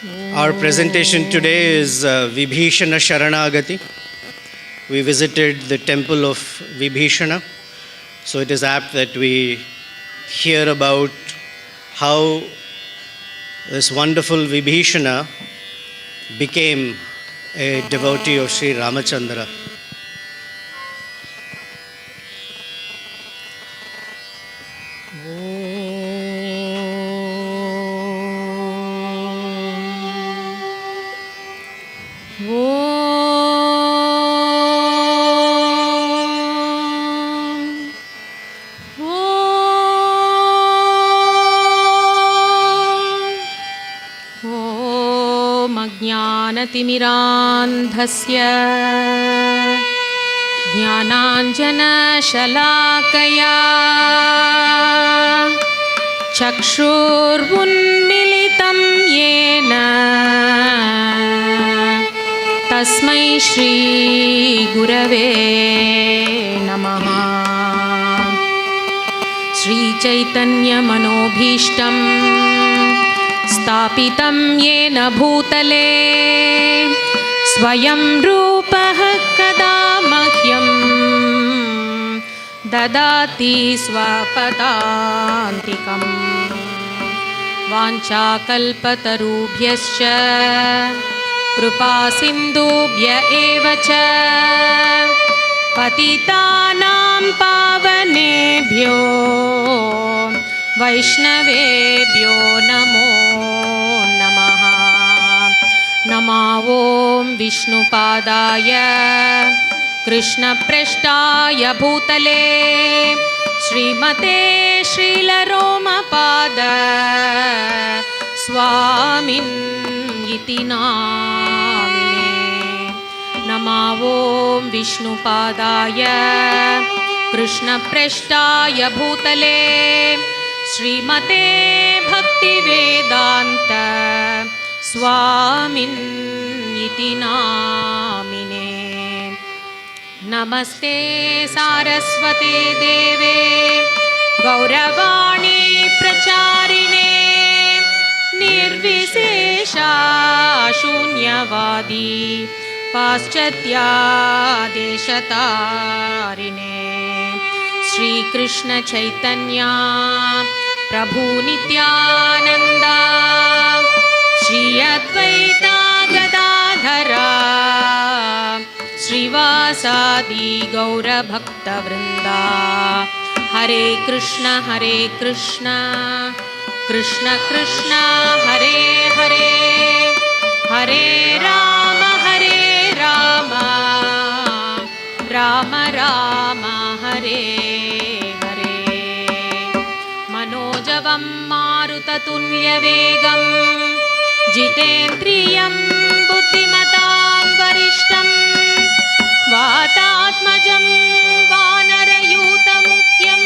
Our presentation today is Vibhisana Saranagati. We visited the temple of Vibhisana, so it is apt that we hear about how this wonderful Vibhisana became a devotee of Sri Ramachandra. ज्ञानतिमिरान्धस्य ज्ञानाञ्जनशलाकया चक्षुरुन्मीलितं येन तस्मै श्रीगुरवे नमः। श्रीचैतन्यमनोभीष्टं स्थापितं येन भूतले स्वयं रूपः कदा मह्यं ददाति स्वपदान्तिकम्। वाञ्छाकल्पतरुभ्यश्च कृपासिन्धुभ्य एव च पतितानां पावनेभ्यो वैष्णवेभ्यो नमो नमः। नमो ॐ विष्णुपादाय कृष्णप्रेष्ठाय भूतले श्रीमते श्रीलरोमपाद स्वामिन् इति नामिने। नमो ॐ विष्णुपादाय कृष्णप्रेष्ठाय भूतले श्रीमते भक्तिवेदान्त स्वामिन् इति नामिने। नमस्ते सारस्वते देवे गौरवाणी प्रचारिणे निर्विशेषा शून्यवादी पाश्चात्यादेशतारिणे। श्रीकृष्ण चैतन्य प्रभु नित्यानंद श्री अद्वैता गदाधरा श्रीवासादि गौरभक्तवृंदा। हरे कृष्ण कृष्ण कृष्ण हरे हरे, हरे राम राम राम हरे हरे। मनोजवं मारुततुल्यवेगं जितेन्द्रियं बुद्धिमतां वरिष्ठं वातात्मजं वानरयूतमुख्यं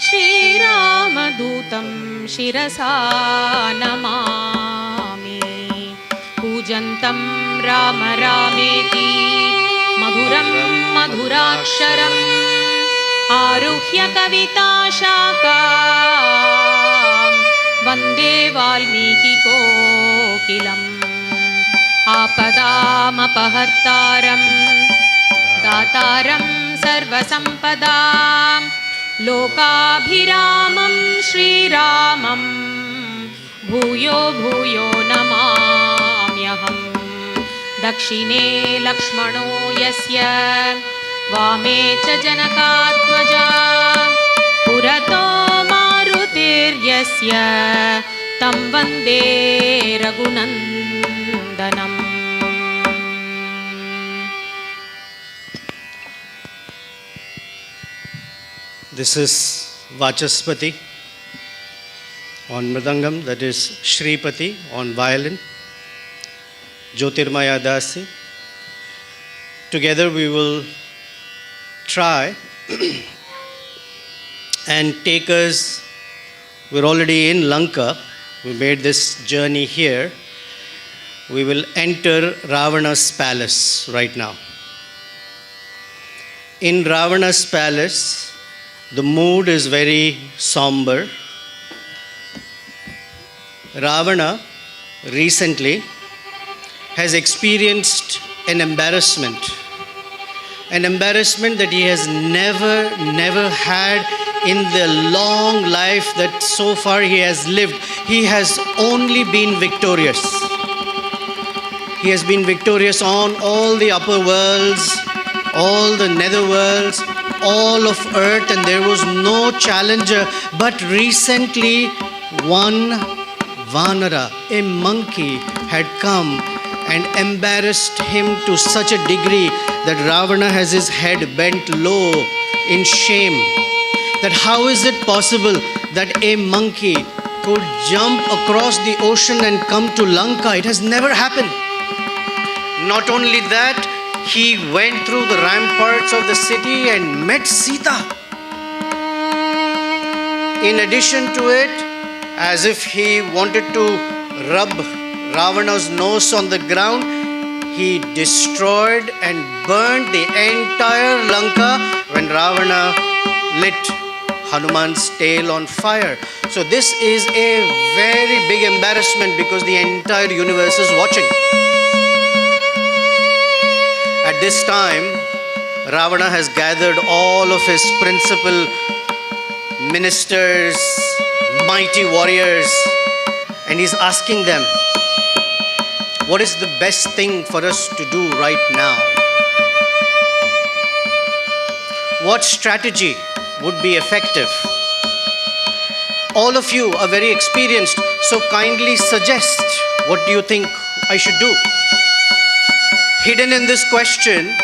श्रीरामदूतं शिरसा नमामि। पूजन्तं राम रामेति मधुरं मधुराक्षरम् आरुह्य कविताशाखां वन्दे वाल्मीकिकोकिलम्। आपदामपहर्तारं दातारं सर्वसम्पदां लोकाभिरामं श्रीरामं भूयो भूयो नमाम्यहम्। दक्षिणे लक्ष्मणो यस्य वामे च जनकात्मजा पुरतो मारुतिर्यस्य तं वन्दे रघुनन्दनम्। This is Vachaspati on Mridangam, that is Shripati on violin, Jyotirmaya Dasi. Together we will try and take us, we're already in Lanka, we made this journey here. We will enter Ravana's palace right now. In Ravana's palace, the mood is very somber. Ravana recently has experienced an embarrassment that he has never had in the long life that so far he has lived. He has only been victorious. He has been victorious on all the upper worlds, all the nether worlds, all of earth, and there was no challenger. But recently, one Vanara, a monkey, had come and embarrassed him to such a degree that Ravana has his head bent low in shame. That how is it possible that a monkey could jump across the ocean and come to Lanka? It has never happened. Not only that, he went through the ramparts of the city and met Sita. In addition to it, as if he wanted to rub Ravana's nose on the ground, he destroyed and burned the entire Lanka when Ravana lit Hanuman's tail on fire. So this is a very big embarrassment because the entire universe is watching. At this time, Ravana has gathered all of his principal ministers, mighty warriors, and he's asking them, what is the best thing for us to do right now? What strategy would be effective? All of you are very experienced, so kindly suggest what do you think I should do? Hidden in this question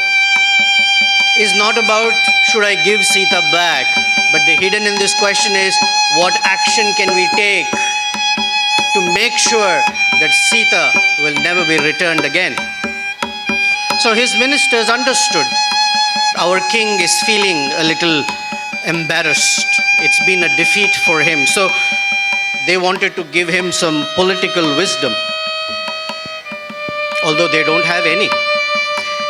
is not about should I give Sita back, but the hidden in this question is what action can we take to make sure that Sita will never be returned again. So his ministers understood. Our king is feeling a little embarrassed. It's been a defeat for him. So they wanted to give him some political wisdom, although they don't have any.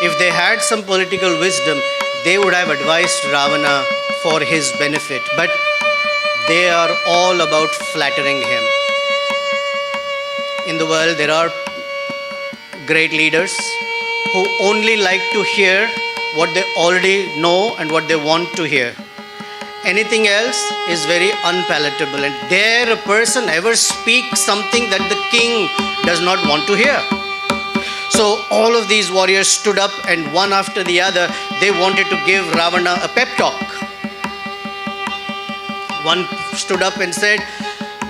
If they had some political wisdom, they would have advised Ravana for his benefit. But they are all about flattering him. In the world, there are great leaders who only like to hear what they already know and what they want to hear. Anything else is very unpalatable, and dare a person ever speak something that the king does not want to hear. So all of these warriors stood up, and one after the other, they wanted to give Ravana a pep talk. One stood up and said,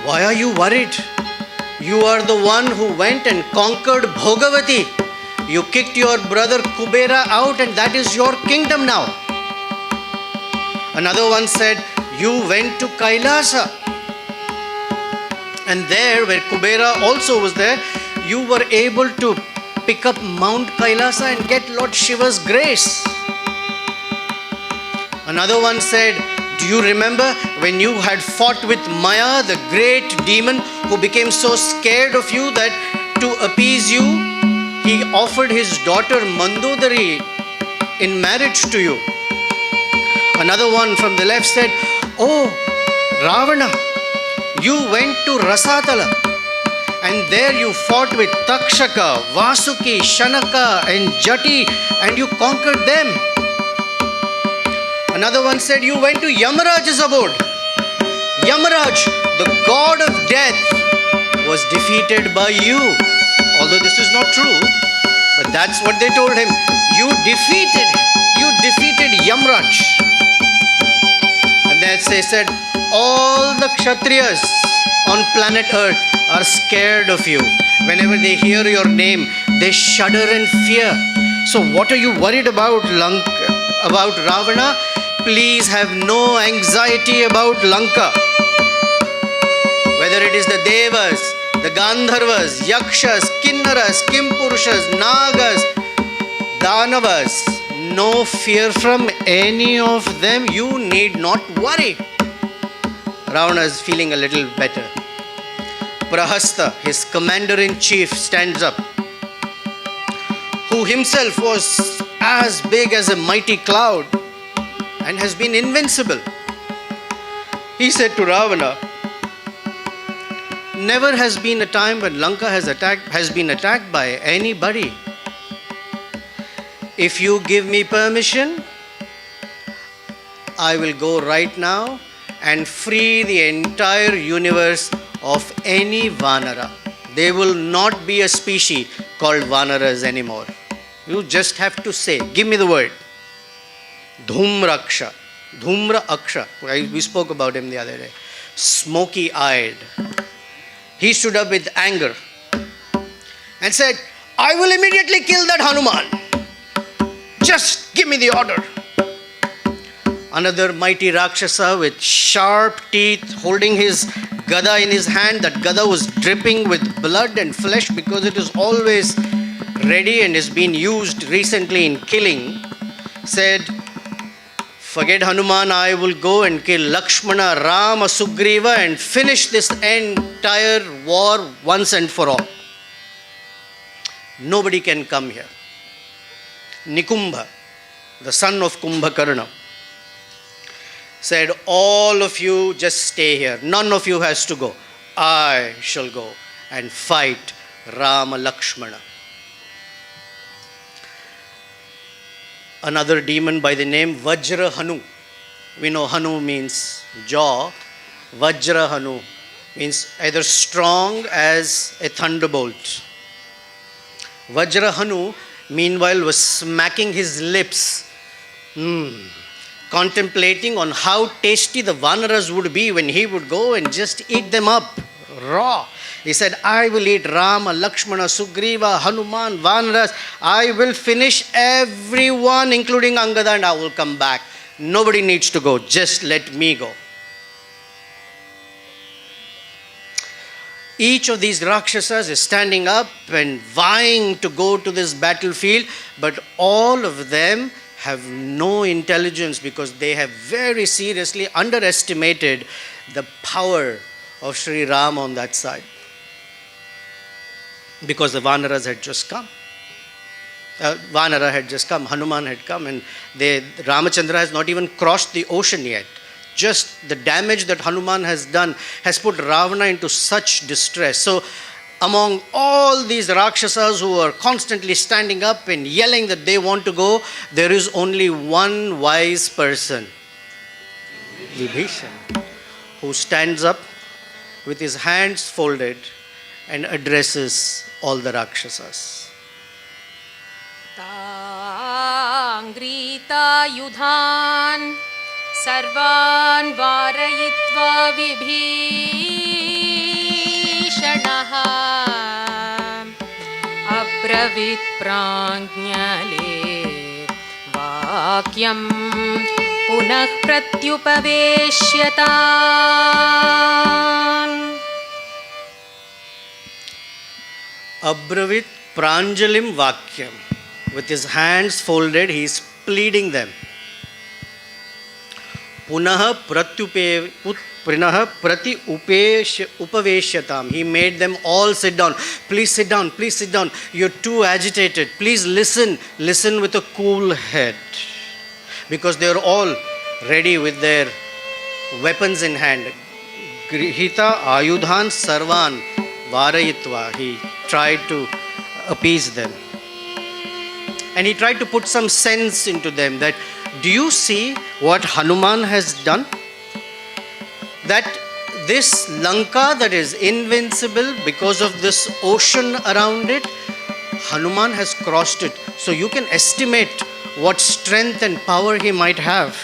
"Why are you worried? You are the one who went and conquered Bhogavati. You kicked your brother Kubera out, and that is your kingdom now." Another one said, "You went to Kailasa, and there where Kubera also was there, you were able to pick up Mount Kailasa and get Lord Shiva's grace." Another one said, "Do you remember when you had fought with Maya, the great demon who became so scared of you that to appease you, he offered his daughter Mandodari in marriage to you?" Another one from the left said, "Oh, Ravana, you went to Rasatala, and there you fought with Takshaka, Vasuki, Shanaka and Jati, and you conquered them." Another one said, "You went to Yamaraj's abode. Yamaraj, the god of death, was defeated by you." Although this is not true, but that's what they told him. You defeated Yamaraj. And then they said, all the Kshatriyas on planet Earth are scared of you. Whenever they hear your name, they shudder in fear. So what are you worried about, about Ravana? Please have no anxiety about Lanka. Whether it is the Devas, the Gandharvas, Yakshas, Kinnaras, Kimpurushas, Nagas, Danavas, no fear from any of them. You need not worry. Ravana is feeling a little better. Prahasta, his commander-in-chief, stands up, who himself was as big as a mighty cloud and has been invincible. He said to Ravana, Never has been a time when Lanka has been attacked by anybody. If you give me permission, I will go right now and free the entire universe of any Vanara. There will not be a species called Vanaras anymore. You just have to say, give me the word. Dhumraksha. Dhumra Aksha. We spoke about him the other day. Smoky-eyed. He stood up with anger and said, I will immediately kill that Hanuman. Just give me the order. Another mighty Rakshasa with sharp teeth holding his gada in his hand. That gada was dripping with blood and flesh because it is always ready and has been used recently in killing. Said, forget Hanuman, I will go and kill Lakshmana, Rama, Sugriva and finish this entire war once and for all. Nobody can come here. Nikumbha, the son of Kumbhakarna, said, all of you just stay here. None of you has to go. I shall go and fight Rama Lakshmana. Another demon by the name Vajra Hanu. We know Hanu means jaw. Vajra Hanu means either strong as a thunderbolt. Vajra Hanu, meanwhile, was smacking his lips, contemplating on how tasty the Vanaras would be when he would go and just eat them up raw. He said, I will eat Rama, Lakshmana, Sugriva, Hanuman, Vanaras. I will finish everyone, including Angada, and I will come back. Nobody needs to go. Just let me go. Each of these Rakshasas is standing up and vying to go to this battlefield, but all of them have no intelligence because they have very seriously underestimated the power of Sri Ram on that side. Because the Vanaras had just come. Vanara had just come, Hanuman had come, and Ramachandra has not even crossed the ocean yet. Just the damage that Hanuman has done has put Ravana into such distress. So among all these Rakshasas who are constantly standing up and yelling that they want to go, there is only one wise person, Vibhisana, who stands up with his hands folded and addresses all the Rakshasas. Tangrita yudhan sarvan varayitva vibhishanaha abravit prajnale vakyam punah pratyupaveshyatan. Abravit pranjalim vakyam. With his hands folded, he is pleading them. Punaha prati upaveshyatam. He made them all sit down. Please sit down, please sit down. You're too agitated. Please listen. Listen with a cool head. Because they're all ready with their weapons in hand. Grihita ayudhan sarvan varayitva. He tried to appease them. And he tried to put some sense into them that, do you see what Hanuman has done? That this Lanka that is invincible because of this ocean around it, Hanuman has crossed it. So you can estimate what strength and power he might have.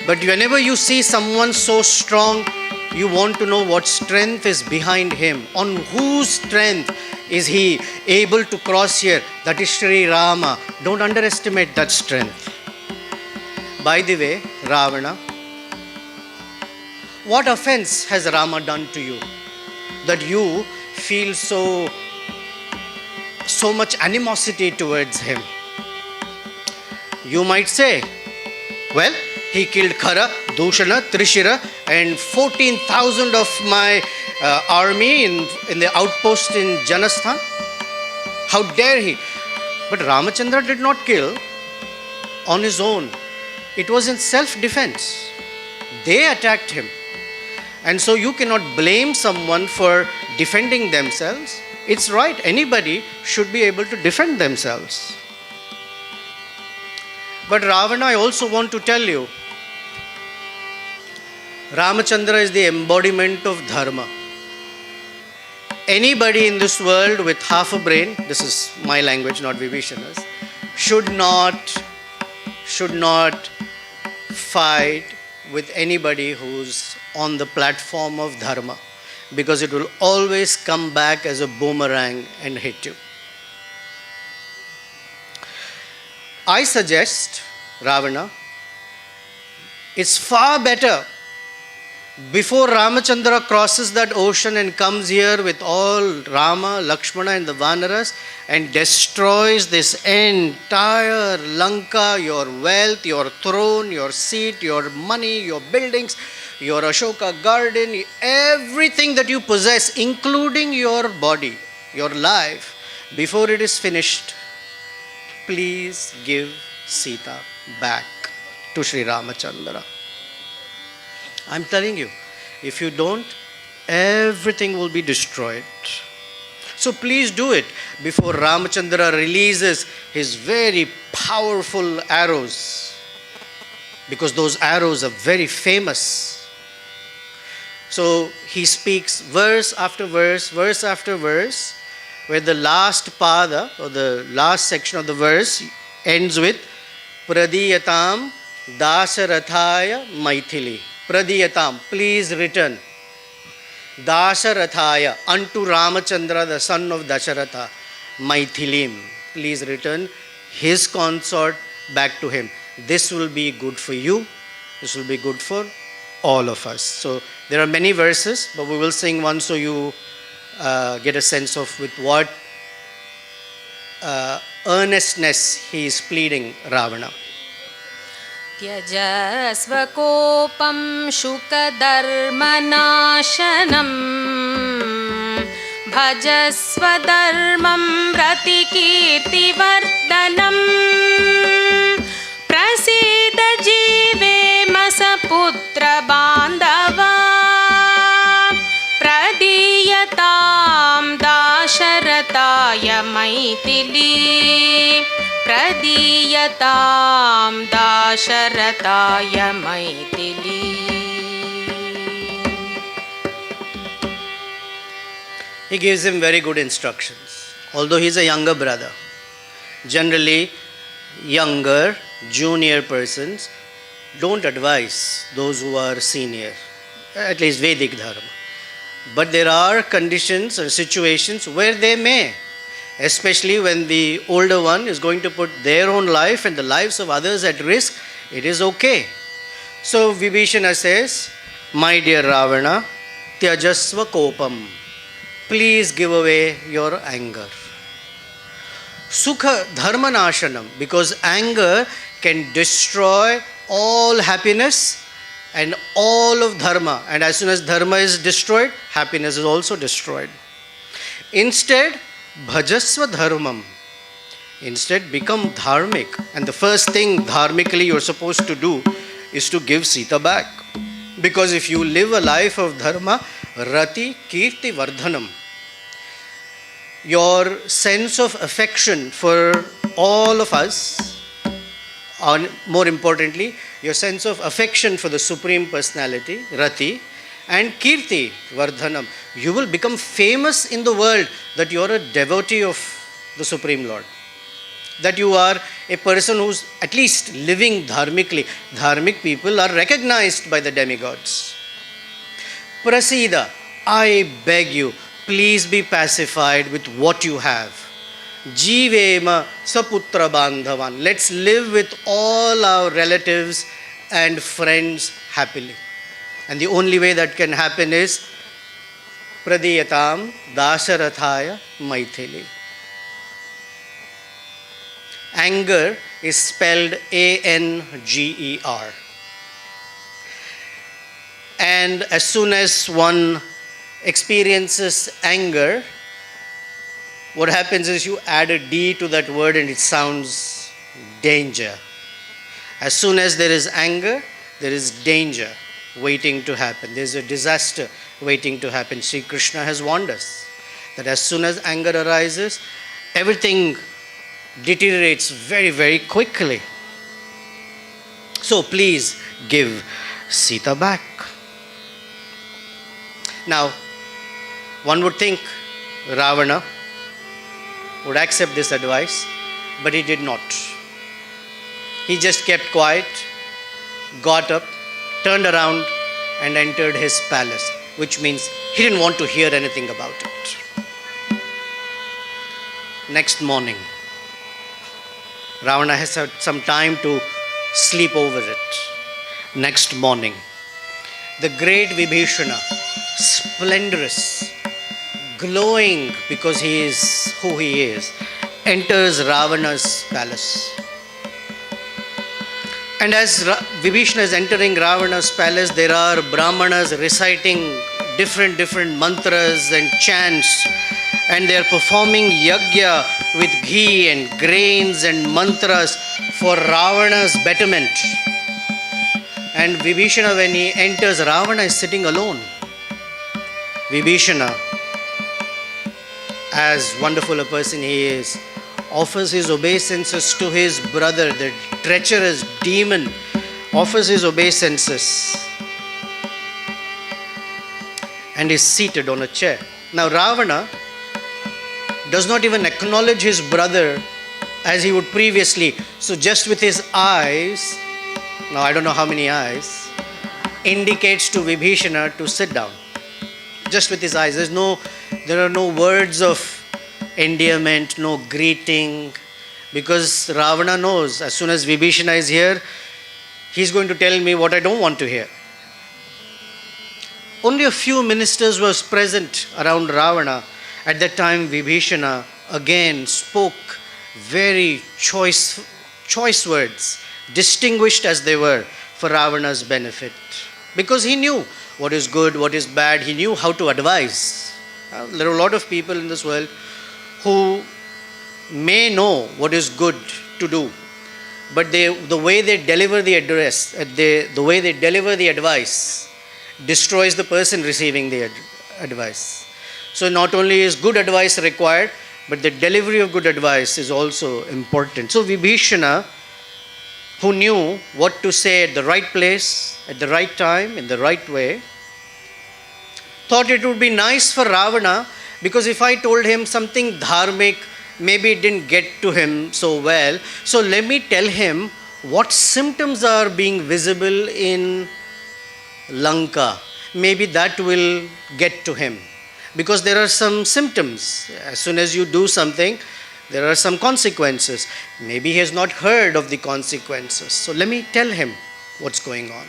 But whenever you see someone so strong, you want to know what strength is behind him. On whose strength is he able to cross here? That is Sri Rama. Don't underestimate that strength. By the way, Ravana, what offense has Rama done to you that you feel so much animosity towards him? You might say, well, he killed Khara, Dushana, Trishira and 14,000 of my army in the outpost in Janasthan. How dare he? But Ramachandra did not kill on his own. It was in self-defense. They attacked him. And so you cannot blame someone for defending themselves. It's right, anybody should be able to defend themselves. But Ravana, I also want to tell you, Ramachandra is the embodiment of dharma. Anybody in this world with half a brain, this is my language, not Vibhishana's, should not fight with anybody who's on the platform of dharma, because it will always come back as a boomerang and hit you. I suggest, Ravana, it's far better before Ramachandra crosses that ocean and comes here with all Rama, Lakshmana and the Vanaras and destroys this entire Lanka, your wealth, your throne, your seat, your money, your buildings, your Ashoka garden, everything that you possess, including your body, your life, before it is finished, please give Sita back to Sri Ramachandra. I'm telling you, if you don't, everything will be destroyed. So please do it before Ramachandra releases his very powerful arrows, because those arrows are very famous. So he speaks verse after verse after verse, where the last pada, or the last section of the verse, ends with Pradiyatam Dasarathaya Maithili. Pradiyatam, please return. Dasarathaya, unto Ramachandra, the son of Dasharatha, Maithilim, please return his consort back to him. This will be good for you. This will be good for all of us. So there are many verses, but we will sing one so you get a sense of with what earnestness he is pleading Ravana. त्यजस्व कोपं शुकधर्मनाशनम् भजस्व धर्मं रतिकीर्तिवर्धनम् प्रसीद जीवेम सपुत्रबान्धवा प्रदीयतां दाशरथाय Maithili प्रदीयतां दाशरथाय Maithili. He gives him very good instructions, although he is a younger brother. Generally, younger, junior persons don't advise those who are senior, at least Vedic Dharma. But there are conditions or situations where they may, especially when the older one is going to put their own life and the lives of others at risk, it is okay. So Vibhishana says, my dear Ravana, tyajasva kopam, please give away your anger. Sukha dharma nashanam, because anger can destroy all happiness and all of dharma. And as soon as dharma is destroyed, happiness is also destroyed. Instead, bhajasva dharmam. Instead, become dharmic. And the first thing dharmically you're supposed to do is to give Sita back. Because if you live a life of dharma, rati kirti vardhanam, your sense of affection for all of us, or more importantly, your sense of affection for the Supreme Personality, Rati, and Kirti, Vardhanam, you will become famous in the world that you are a devotee of the Supreme Lord. That you are a person who's at least living dharmically. Dharmic people are recognized by the demigods. Prasida, I beg you, please be pacified with what you have. Jivema saputra bandhavan. Let's live with all our relatives and friends happily. And the only way that can happen is Pradiyatam Dasarathaya Maithili. Anger is spelled A-N-G-E-R. And as soon as one experiences anger, what happens is you add a D to that word and it sounds danger. As soon as there is anger, there is danger. waiting to happen. There's a disaster waiting to happen. Sri Krishna has warned us that as soon as anger arises, everything deteriorates very, very quickly. So please give Sita back. Now, one would think Ravana would accept this advice, but he did not. He just kept quiet, got up, turned around and entered his palace, which means he didn't want to hear anything about it. Next morning, Ravana has had some time to sleep over it. Next morning, the great Vibhisana, splendorous, glowing because he is who he is, enters Ravana's palace. And as Vibhishana is entering Ravana's palace, there are Brahmanas reciting different mantras and chants, and they are performing yajna with ghee and grains and mantras for Ravana's betterment. And Vibhishana, when he enters, Ravana is sitting alone. Vibhishana, as wonderful a person he is, offers his obeisances to his brother, the treacherous demon, offers his obeisances and is seated on a chair. Now Ravana does not even acknowledge his brother as he would previously. So just with his eyes, now I don't know how many eyes, indicates to Vibhishana to sit down. Just with his eyes. There are no words of endearment, no greeting, because Ravana knows as soon as Vibhishana is here, he's going to tell me what I don't want to hear. Only a few ministers were present around Ravana. At that time, Vibhishana again spoke very choice words, distinguished as they were, for Ravana's benefit. Because he knew what is good, what is bad, he knew how to advise. There are a lot of people in this world who may know what is good to do, but the way they deliver the address, the way they deliver the advice destroys the person receiving the advice. So not only is good advice required, but the delivery of good advice is also important. So Vibhishana, who knew what to say at the right place, at the right time, in the right way, thought it would be nice for Ravana, because if I told him something dharmic, maybe it didn't get to him so well. So let me tell him what symptoms are being visible in Lanka. Maybe that will get to him. Because there are some symptoms. As soon as you do something, there are some consequences. Maybe he has not heard of the consequences. So let me tell him what's going on.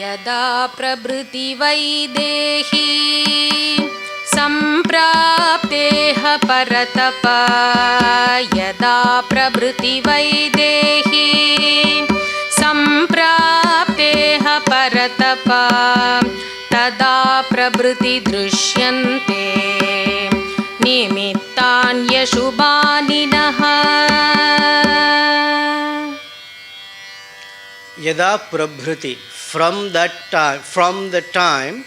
यदा प्रभृति वैदेही सम्प्राप्तेह परतप यदा प्रभृति वैदेही सम्प्राप्तेह परतप तदा प्रभृति दृश्यन्ते निमित्तान्यशुभानिनः Yada prabhriti, from the time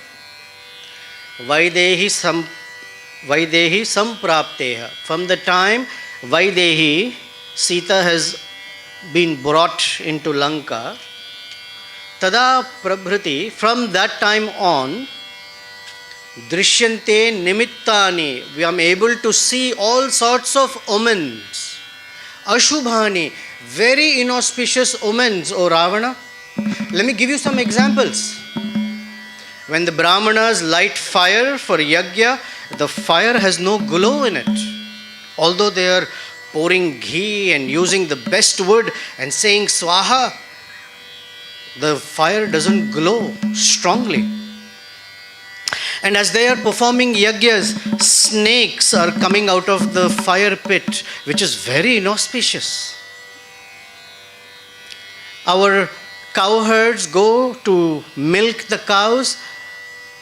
Vaidehi samprapteha, from the time Vaidehi, Sita has been brought into Lanka, tada prabhriti, from that time on, drishyante nimittani, we are able to see all sorts of omens, ashubhani, very inauspicious omens, O Ravana. Let me give you some examples. When the Brahmanas light fire for yajna, the fire has no glow in it. Although they are pouring ghee and using the best wood and saying swaha, the fire doesn't glow strongly. And as they are performing yagyas, snakes are coming out of the fire pit, which is very inauspicious. Our cowherds go to milk the cows,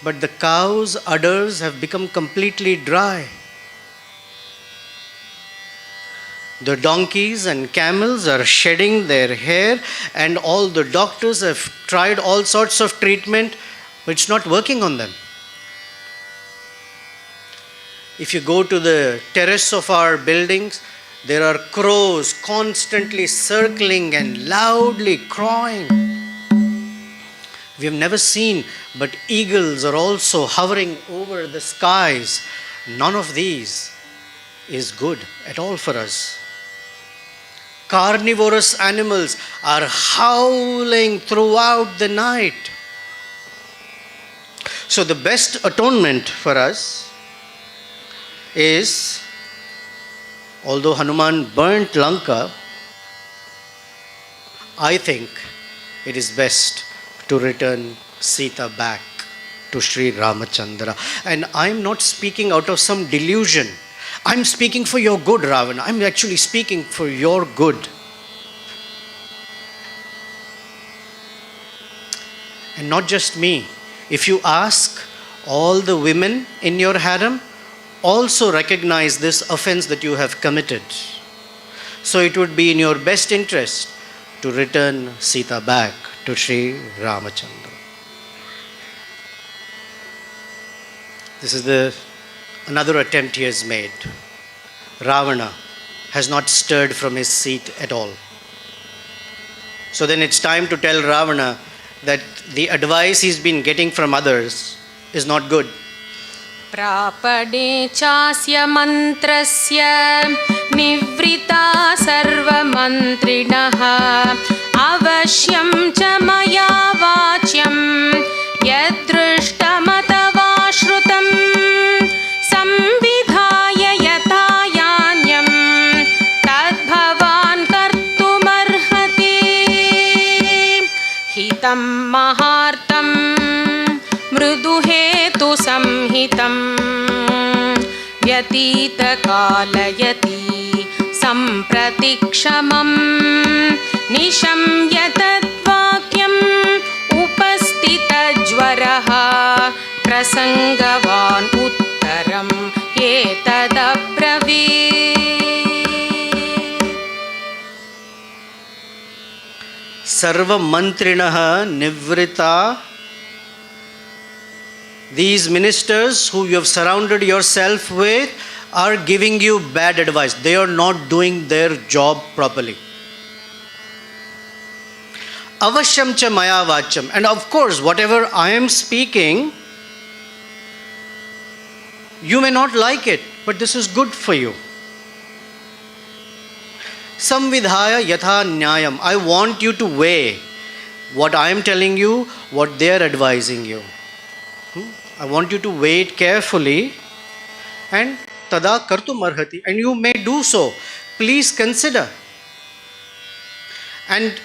but the cows' udders have become completely dry. The donkeys and camels are shedding their hair, and all the doctors have tried all sorts of treatment, but it's not working on them. If you go to the terrace of our buildings, there are crows constantly circling and loudly crowing. We have never seen, but eagles are also hovering over the skies. None of these is good at all for us. Carnivorous animals are howling throughout the night. So the best atonement for us is, although Hanuman burnt Lanka, I think it is best to return Sita back to Sri Ramachandra. And I am not speaking out of some delusion. I'm speaking for your good, Ravana. I'm actually speaking for your good. And not just me. If you ask all the women in your harem, also recognize this offense that you have committed. So it would be in your best interest to return Sita back to Sri Ramachandra. This is another attempt he has made. Ravana has not stirred from his seat at all. So then it's time to tell Ravana that the advice he's been getting from others is not good. प्रापणे चास्य मन्त्रस्य निवृता सर्वमन्त्रिणः अवश्यं च मया वाच्यं यदृष्टमथवा श्रुतं संविधाय यथा यान्यं तद्भवान् कर्तुमर्हति हितं महार्तं मृदुहेतु संहितं व्यतीतकालयति सम्प्रतिक्षमं निशम्य तद्वाक्यम् उपस्थितज्वरः प्रसङ्गवान् उत्तरम् एतदब्रवीत् सर्वमन्त्रिणः निवृता. These ministers who you have surrounded yourself with are giving you bad advice. They are not doing their job properly. Avashyam cha maya vachyam. And of course, whatever I am speaking, you may not like it, but this is good for you. Samvidhaya yatha nyayam. I want you to weigh what I am telling you, what they are advising you. I want you to weigh it carefully, and tada kartum arhati, and you may do so. Please consider. And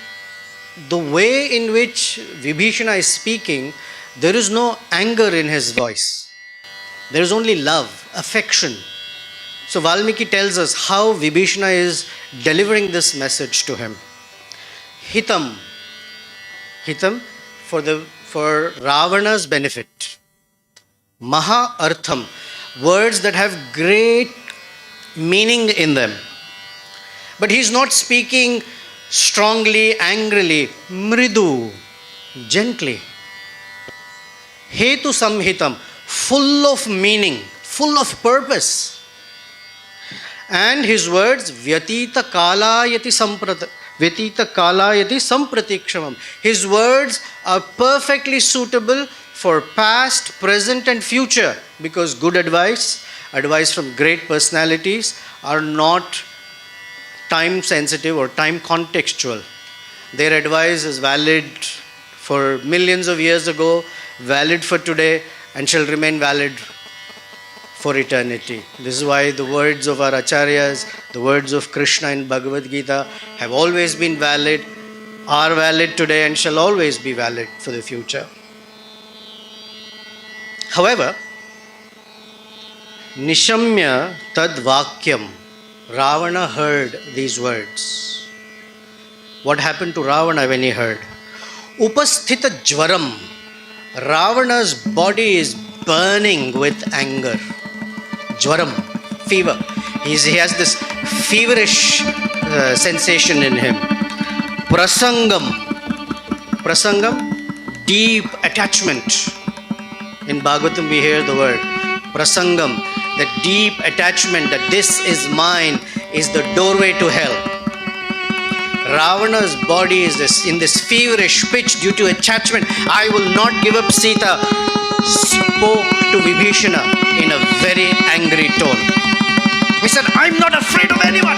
the way in which Vibhisana is speaking, there is no anger in his voice. There is only love, affection. So Valmiki tells us how Vibhisana is delivering this message to him. Hitam. Hitam for Ravana's benefit. Maha Artham, words that have great meaning in them. But he's not speaking strongly, angrily, mridu, gently. Hetu Samhitam, full of meaning, full of purpose. And his words, Vyatita Kalayati Sampratikshamam. His words are perfectly suitable for past, present and future, because good advice from great personalities are not time sensitive or time contextual. Their advice is valid for millions of years ago, valid for today, and shall remain valid for eternity. This is why the words of our acharyas, the words of Krishna in Bhagavad Gita have always been valid, are valid today and shall always be valid for the future. However, Nishamya tad vakyam. Ravana heard these words. What happened to Ravana when he heard? Upasthita jvaram. Ravana's body is burning with anger. Jvaram, fever. He has this feverish sensation in him. Prasangam. Prasangam, deep attachment. In Bhagavatam we hear the word prasangam, that deep attachment that this is mine is the doorway to hell. Ravana's body is in this feverish pitch due to attachment. I will not give up Sita. Spoke to Vibhisana in a very angry tone. He said, I'm not afraid of anyone.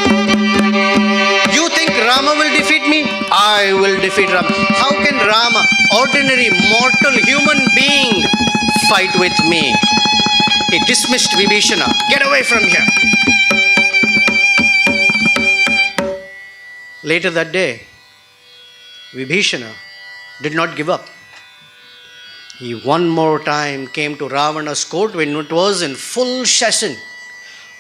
You think Rama will defeat me? I will defeat Rama. How can Rama, ordinary mortal human being, fight with me? He dismissed Vibhisana. Get away from here. Later that day, Vibhisana did not give up. He one more time came to Ravana's court when it was in full session.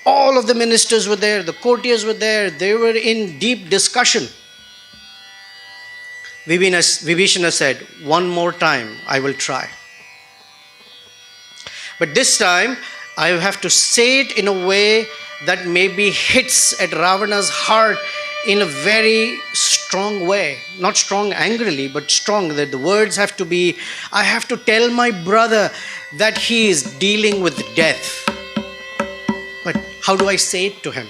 All of the ministers were there, the courtiers were there, they were in deep discussion. Vibhisana said, one more time, I will try. But this time, I have to say it in a way that maybe hits at Ravana's heart in a very strong way. Not strong angrily, but strong, that the words have to be, I have to tell my brother that he is dealing with death. But how do I say it to him?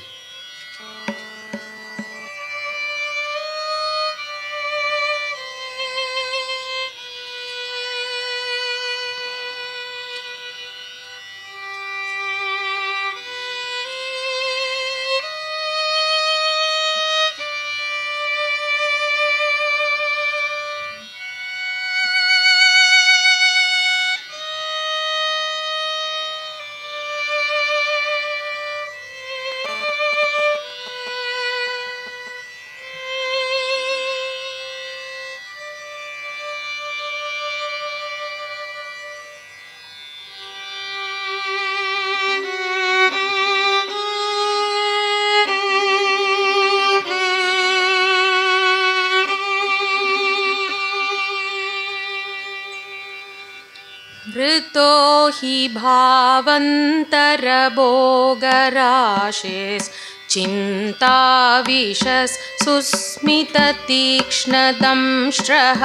ऋतो हि भावन्तरभोगराशिस् चिन्ताविशस् सुस्मिततीक्ष्णदंष्ट्रः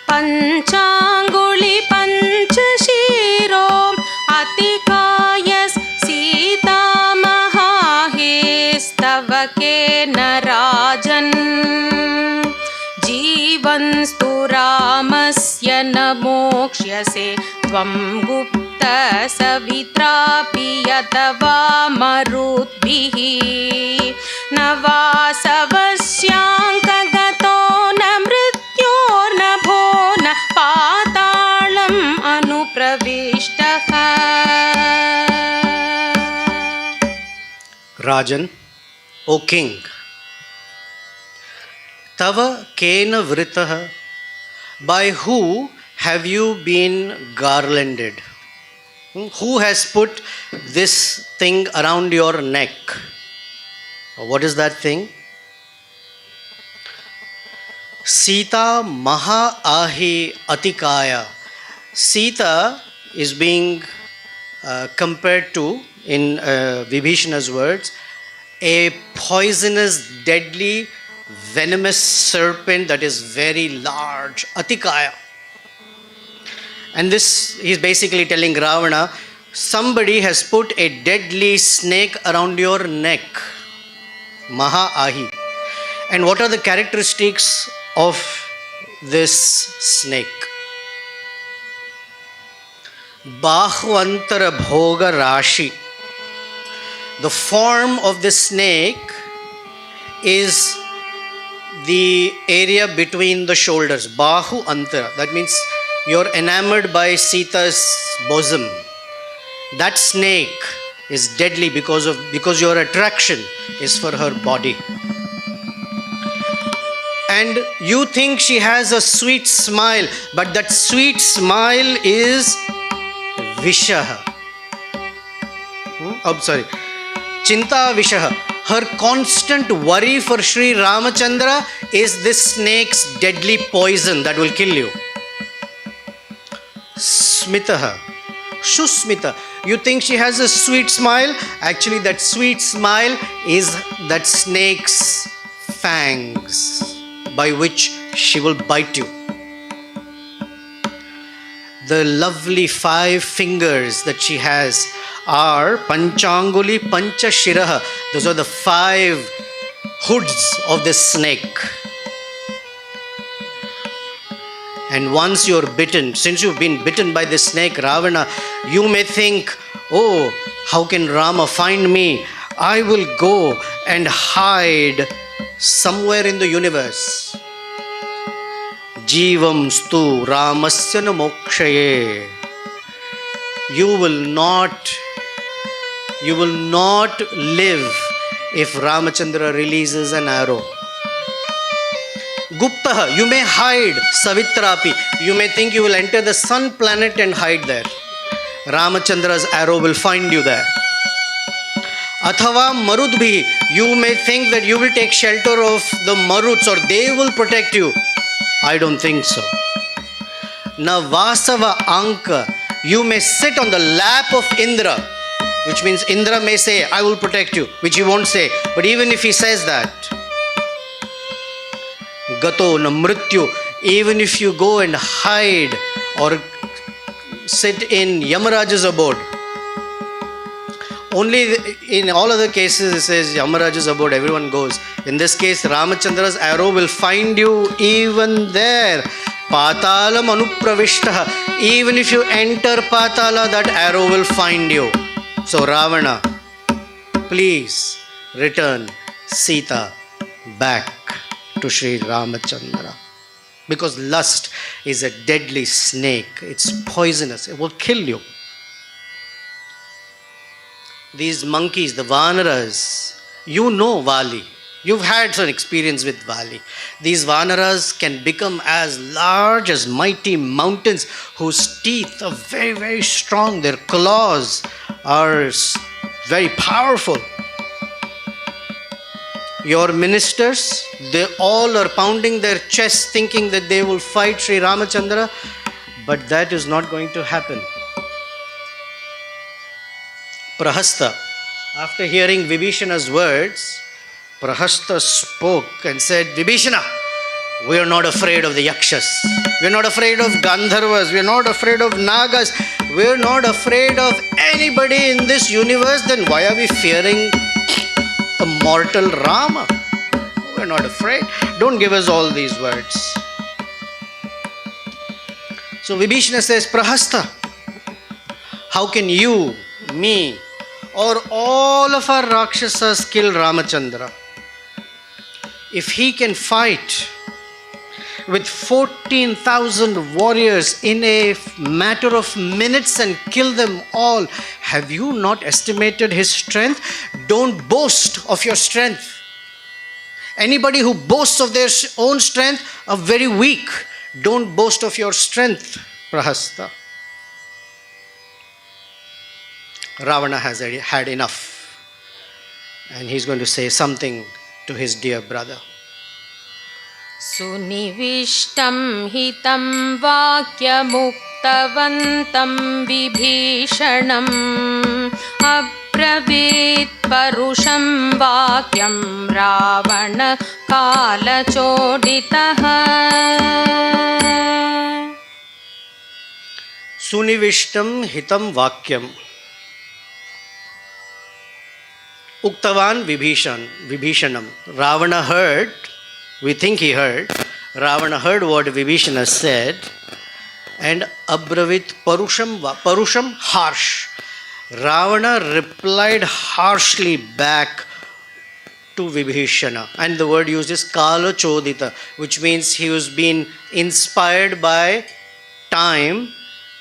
पञ्चाङ्गुलि पञ्चशिरो अतिकायस् सीतामहाहेस्तव केन राजन् जीवन्स्तु रामस्य न मोक्ष्यसे त्वं गुप्त सवित्रापि यतवा मरुद्भिः न वासवस्याङ्कगतो न मृत्योर्नभो न पाताळम् अनुप्रविष्टः. Rajan, O king, Tava kena vritaha, by who have you been garlanded? Who has put this thing around your neck? What is that thing? Sita Maha Ahi Atikaya. Sita is being compared to, in Vibhishana's words, a poisonous, deadly, venomous serpent that is very large, Atikaya. And this, he's basically telling Ravana, somebody has put a deadly snake around your neck, Maha Ahi. And what are the characteristics of this snake? Bahvantara bhoga rashi. The form of the snake is the area between the shoulders. Bahu antara. That means you're enamored by Sita's bosom. That snake is deadly because your attraction is for her body. And you think she has a sweet smile, but that sweet smile is Vishaha. oh sorry, Chinta Vishaha. Her constant worry for Sri Ramachandra is this snake's deadly poison that will kill you. Smitaha. Shusmita. You think she has a sweet smile? Actually, that sweet smile is that snake's fangs by which she will bite you. The lovely 5 fingers that she has are Panchanguli Panchashiraha. Those are the 5 hoods of this snake. And once you're bitten, since you've been bitten by this snake, Ravana, you may think, oh, how can Rama find me? I will go and hide somewhere in the universe. Jivam stu Ramasya na mokshaye. You will not live if Ramachandra releases an arrow. Guptaha, you may hide. Savitrapi, you may think you will enter the sun planet and hide there. Ramachandra's arrow will find you there. Athava Marudbhi, you may think that you will take shelter of the Maruts or they will protect you. I don't think so. Na Vasava Anka, you may sit on the lap of Indra, which means Indra may say, I will protect you, which he won't say. But even if he says that, Gato na Mrityu, even if you go and hide or sit in Yamaraja's abode, only in all other cases it says Yamaraja's abode, everyone goes. In this case, Ramachandra's arrow will find you even there. Patalam anupravishtaha. Even if you enter Patala, that arrow will find you. So Ravana, please return Sita back to Sri Ramachandra. Because lust is a deadly snake. It's poisonous. It will kill you. These monkeys, the Vanaras, you know Vali. You've had some experience with Vali. These Vanaras can become as large as mighty mountains whose teeth are very, very strong. Their claws are very powerful. Your ministers, they all are pounding their chests thinking that they will fight Sri Ramachandra, but that is not going to happen. Prahasta, after hearing Vibhishana's words, Prahasta spoke and said, Vibhishana, we are not afraid of the Yakshas. We are not afraid of Gandharvas. We are not afraid of Nagas. We are not afraid of anybody in this universe. Then why are we fearing a mortal Rama? We are not afraid. Don't give us all these words. So Vibhishana says, Prahasta, how can you, me, or all of our Rakshasas kill Ramachandra? If he can fight with 14,000 warriors in a matter of minutes and kill them all, have you not estimated his strength? Don't boast of your strength. Anybody who boasts of their own strength are very weak. Don't boast of your strength, Prahasta. Ravana has had enough, and he's going to say something to his dear brother. Sunivishtam hitam vakyamuktavantam vibhishanam abravit parusham vakyam ravana kalachoditaha. Sunivishtam hitam vakyam. Uktavan Vibhishanam. Ravana heard, we think he heard, Ravana heard what Vibhishana said, and Abravit Parusham harsh. Ravana replied harshly back to Vibhishana. And the word used is Kala Chodita, which means he was being inspired by time.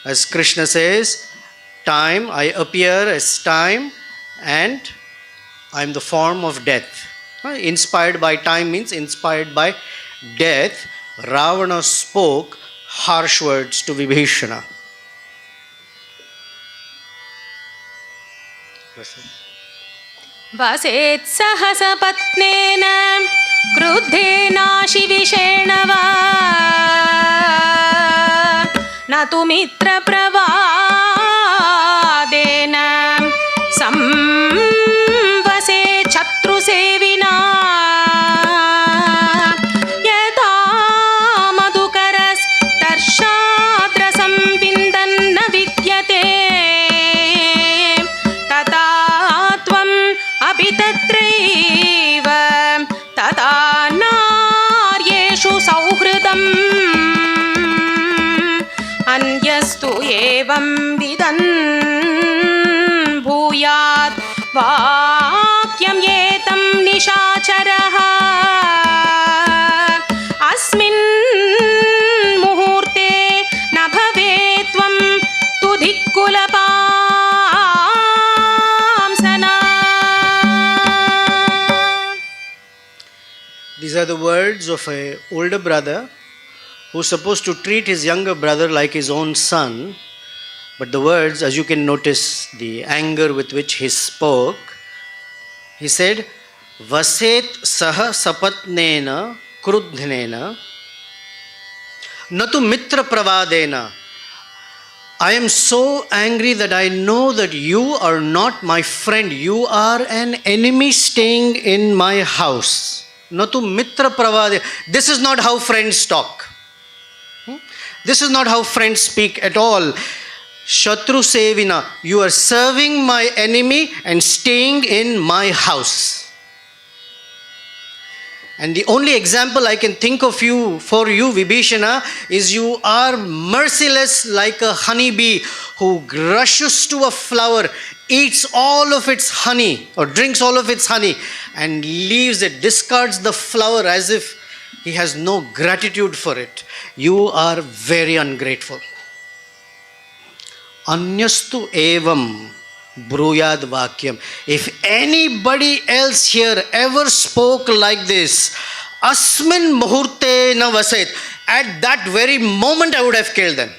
As Krishna says, time, I appear as time and I am the form of death. Inspired by time means inspired by death. Ravana spoke harsh words to Vibhishana. वसेत् सहसपत्नेन क्रुद्धेनाशिविषेण वा न तु मित्रप्रवादेन संवसेत् शत्रुसेविना यथा मधुकरस्तर्शाद्रसं विन्दन्न विद्यते तथा त्वम् अपि तत्रैव तथा नार्येषु सौहृदम् अन्यस्तु एवं विदन् भूयात् वाक्यं एतं निशाचरः अस्मिन् मुहूर्ते न भवेत् त्वं तु धिक्कुलपांसना. These are the words of an older brother who's supposed to treat his younger brother like his own son. But the words, as you can notice, the anger with which he spoke, he said, Vaset saha sapatnena krudhnena natu mitra pravadena. I am so angry that I know that you are not my friend. You are an enemy staying in my house. Natu mitra pravadena. This is not how friends talk. This is not how friends speak at all. Shatru Sevina, you are serving my enemy and staying in my house. And the only example I can think of you for you, Vibhisana, is you are merciless like a honeybee who rushes to a flower, eats all of its honey or drinks all of its honey and leaves it, discards the flower as if he has no gratitude for it. You are very ungrateful. Anyastu evam bruyad vakyam. If anybody else here ever spoke like this, asmin muhurte na vaset, at that very moment I would have killed them.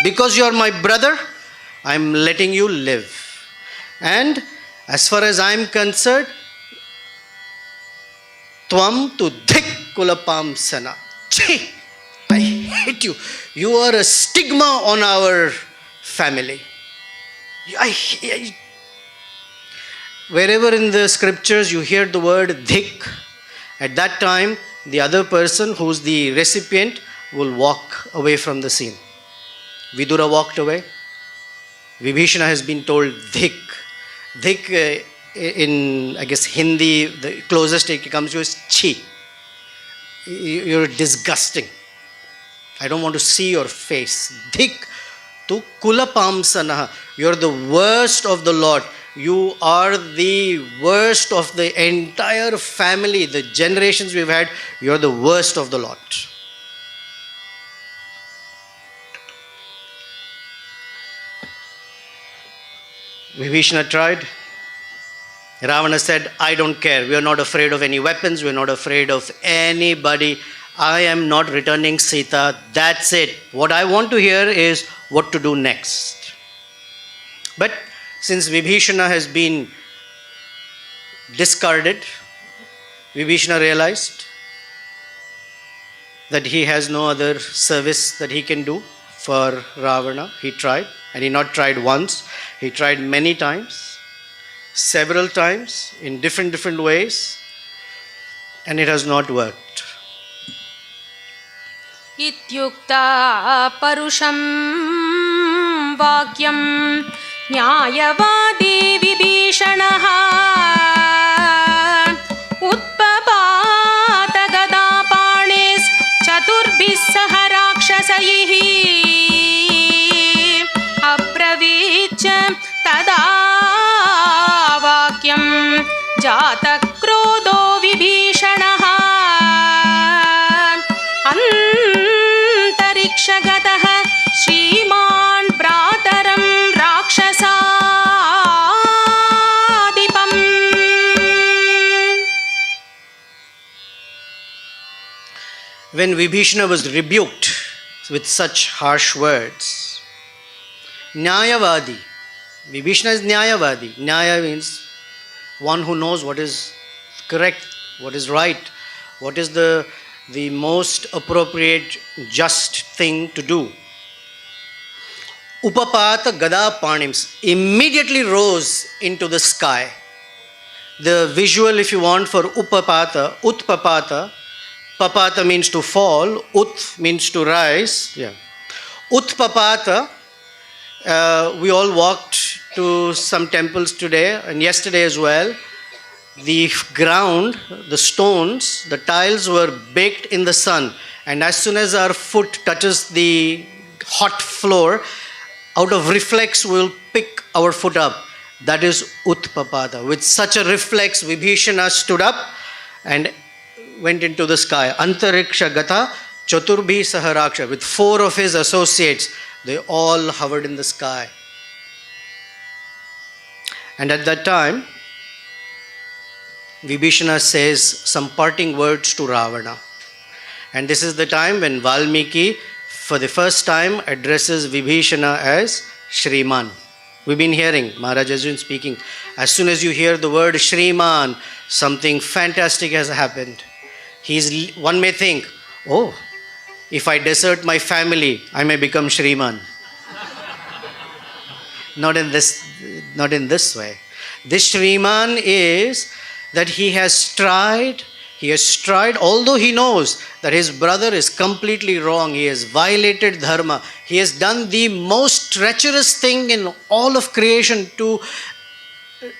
Because you are my brother, I am letting you live. And as far as I am concerned, tvam tu dhik kulapam sana. Chhi! I hate you. You are a stigma on our family. Wherever in the scriptures you hear the word dhik, at that time the other person who's the recipient will walk away from the scene. Vidura walked away. Vibhishana has been told dhik. Dhik in, I guess, Hindi, the closest it comes to is chi. You're disgusting. I don't want to see your face. Dhik tu kulapamsanaha. You're the worst of the lot. You are the worst of the entire family, the generations we've had. You're the worst of the lot. Vibhishana tried. Ravana said, I don't care. We are not afraid of any weapons. We are not afraid of anybody. I am not returning Sita. That's it. What I want to hear is what to do next. But since Vibhishana has been discarded, Vibhishana realized that he has no other service that he can do for Ravana. He tried, and he not tried once. He tried many times, several times, in different ways, and it has not worked. Ityukta parusham vakyam nyayavadi vibhishanaha utpapata gadapanis chaturbhis saha rakshasaihi abravitcha tada vakyam jata krodho vibhishanaha antarikshagatah श्रीमान् भ्रातरं राक्षसादिपम्. When Vibhishana was rebuked with such harsh words, Nyayavadi, Vibhishana is Nyayavadi. Nyaya means one who knows what is correct, what is right, what is the most appropriate, just thing to do. Upapata Gada Panims immediately rose into the sky. The visual, if you want, for Upapata, Utpapata, Papata means to fall, Ut means to rise. Yeah. Utpapata, we all walked to some temples today and yesterday as well. The ground, the stones, the tiles were baked in the sun, and as soon as our foot touches the hot floor, out of reflex we will pick our foot up. That is Utpapada. With such a reflex, Vibhishana stood up and went into the sky. Antariksha Gata Chaturbhi Saharaksha. With 4 of his associates, they all hovered in the sky. And at that time, Vibhishana says some parting words to Ravana. And this is the time when Valmiki, for the first time, addresses Vibhishana as Shriman. We've been hearing Maharaj Arjun speaking. As soon as you hear the word Shriman, something fantastic has happened. One may think, oh, if I desert my family, I may become Shriman. Not in this way. This Shriman is that he has tried, although he knows that his brother is completely wrong, he has violated dharma, he has done the most treacherous thing in all of creation, to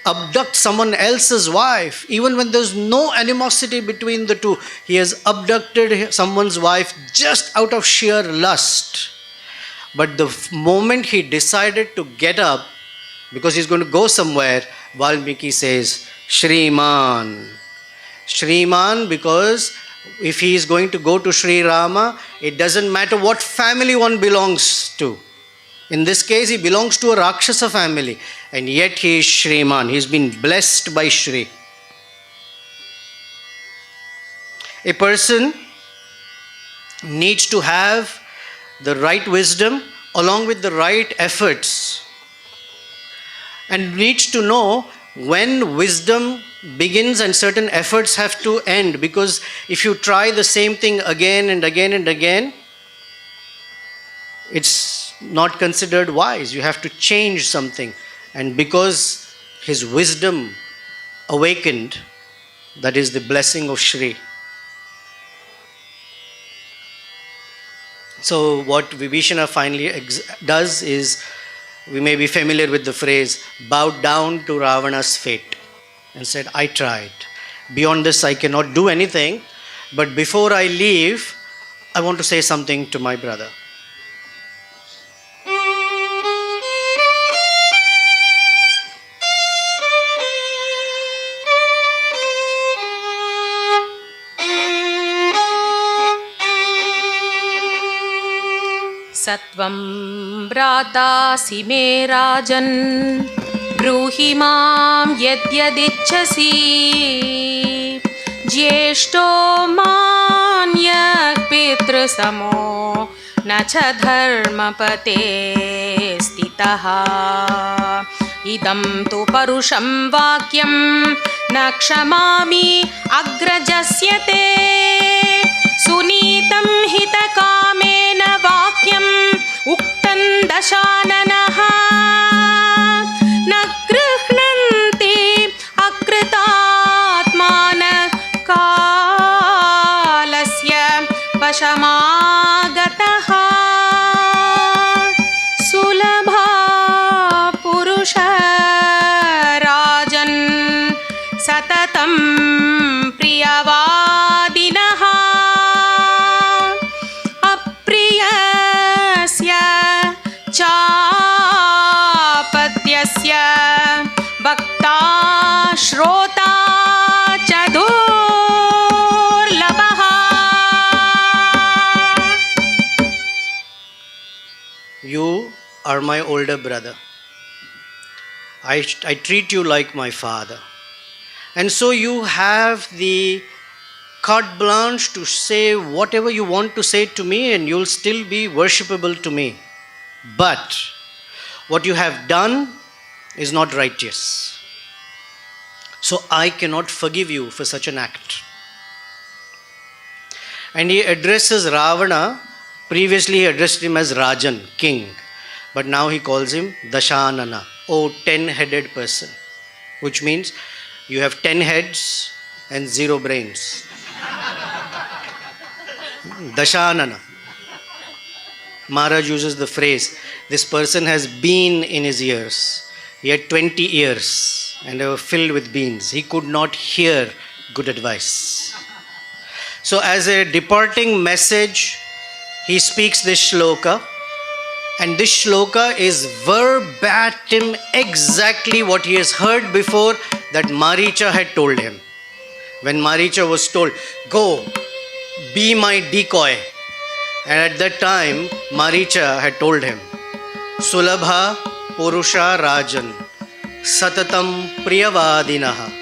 abduct someone else's wife. Even when there's no animosity between the two, he has abducted someone's wife just out of sheer lust. But the moment he decided to get up, because he's going to go somewhere, Valmiki says, Shriman. Shriman, because if he is going to go to Sri Rama, it doesn't matter what family one belongs to. In this case, he belongs to a Rakshasa family, and yet he is Shriman. He's been blessed by Shri. A person needs to have the right wisdom along with the right efforts, and needs to know when wisdom begins and certain efforts have to end, because if you try the same thing again and again and again, it's not considered wise. You have to change something. And because his wisdom awakened, that is the blessing of Shri. So what Vibhishana finally does is, we may be familiar with the phrase, bowed down to Ravana's fate and said, I tried. Beyond this, I cannot do anything. But before I leave, I want to say something to my brother. Satvam bhratasi me rajan ब्रूहि मां यद्यदिच्छसि ज्येष्ठो मान्यः पितृसमो न च धर्मपते स्थितः इदं तु परुषं वाक्यं न क्षमामि अग्रजस्य ते सुनीतं हितकामेन वाक्यम् उक्तं दशाननः न गृह्णन्ति अकृतात्मानः कालस्य वशमागतः सुलभा पुरुष राजन् सततं प्रियवादिनः अप्रियस्य चापत्यस्य वक्ता श्रोता च दुर्लभः. You are my older brother. I treat you like my father. And so you have the carte blanche to say whatever you want to say to me, and you'll still be worshipable to me. But what you have done is not righteous. So I cannot forgive you for such an act. And he addresses Ravana. Previously he addressed him as Rajan, king. But now he calls him Dashanana, oh 10-headed person. Which means you have 10 heads and 0 brains. Dashanana. Maharaj uses the phrase, this person has bean in his ears. He had 20 ears and they were filled with beans. He could not hear good advice. So as a departing message, he speaks this shloka. And this shloka is verbatim exactly what he has heard before that Maricha had told him. When Maricha was told, go, be my decoy. And at that time, Maricha had told him, Sulabha Purusha Rajan Satatam Priyavadinaha.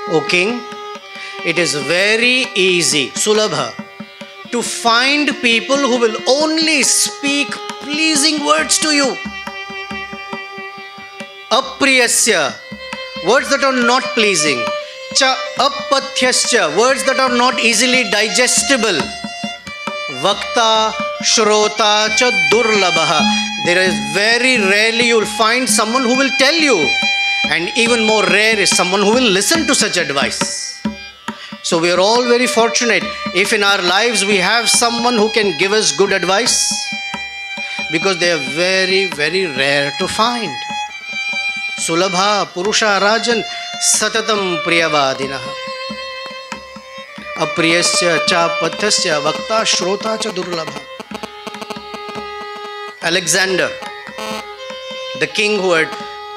O king, it is very easy, Sulabha, to find people who will only speak pleasing words to you. Apriyasya, words that are not pleasing. Cha apathyasya, words that are not easily digestible. Vakta, Shrota, cha durlabha. There is very rarely you will find someone who will tell you. And even more rare is someone who will listen to such advice. So we are all very fortunate if in our lives we have someone who can give us good advice. Because they are very, very rare to find. Sulabha Purusha Rajan Satatam Priyavadinaha. Apriyasya cha pathasya vakta shrota cha durlabha. Alexander, the king who had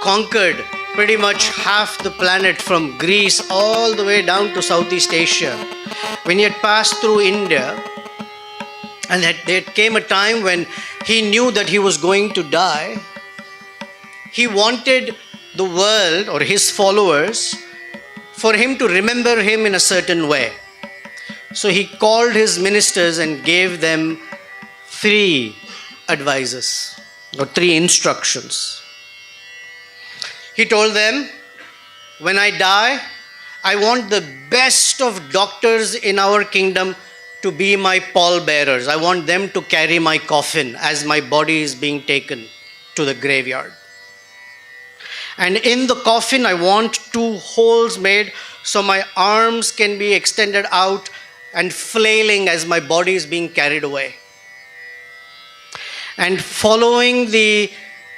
conquered pretty much half the planet from Greece all the way down to Southeast Asia, when he had passed through India, and there came a time when he knew that he was going to die, he wanted the world or his followers for him to remember him in a certain way. So he called his ministers and gave them 3 advices or 3 instructions. He told them, when I die, I want the best of doctors in our kingdom to be my pallbearers. I want them to carry my coffin as my body is being taken to the graveyard. And in the coffin, I want 2 holes made so my arms can be extended out and flailing as my body is being carried away. And following the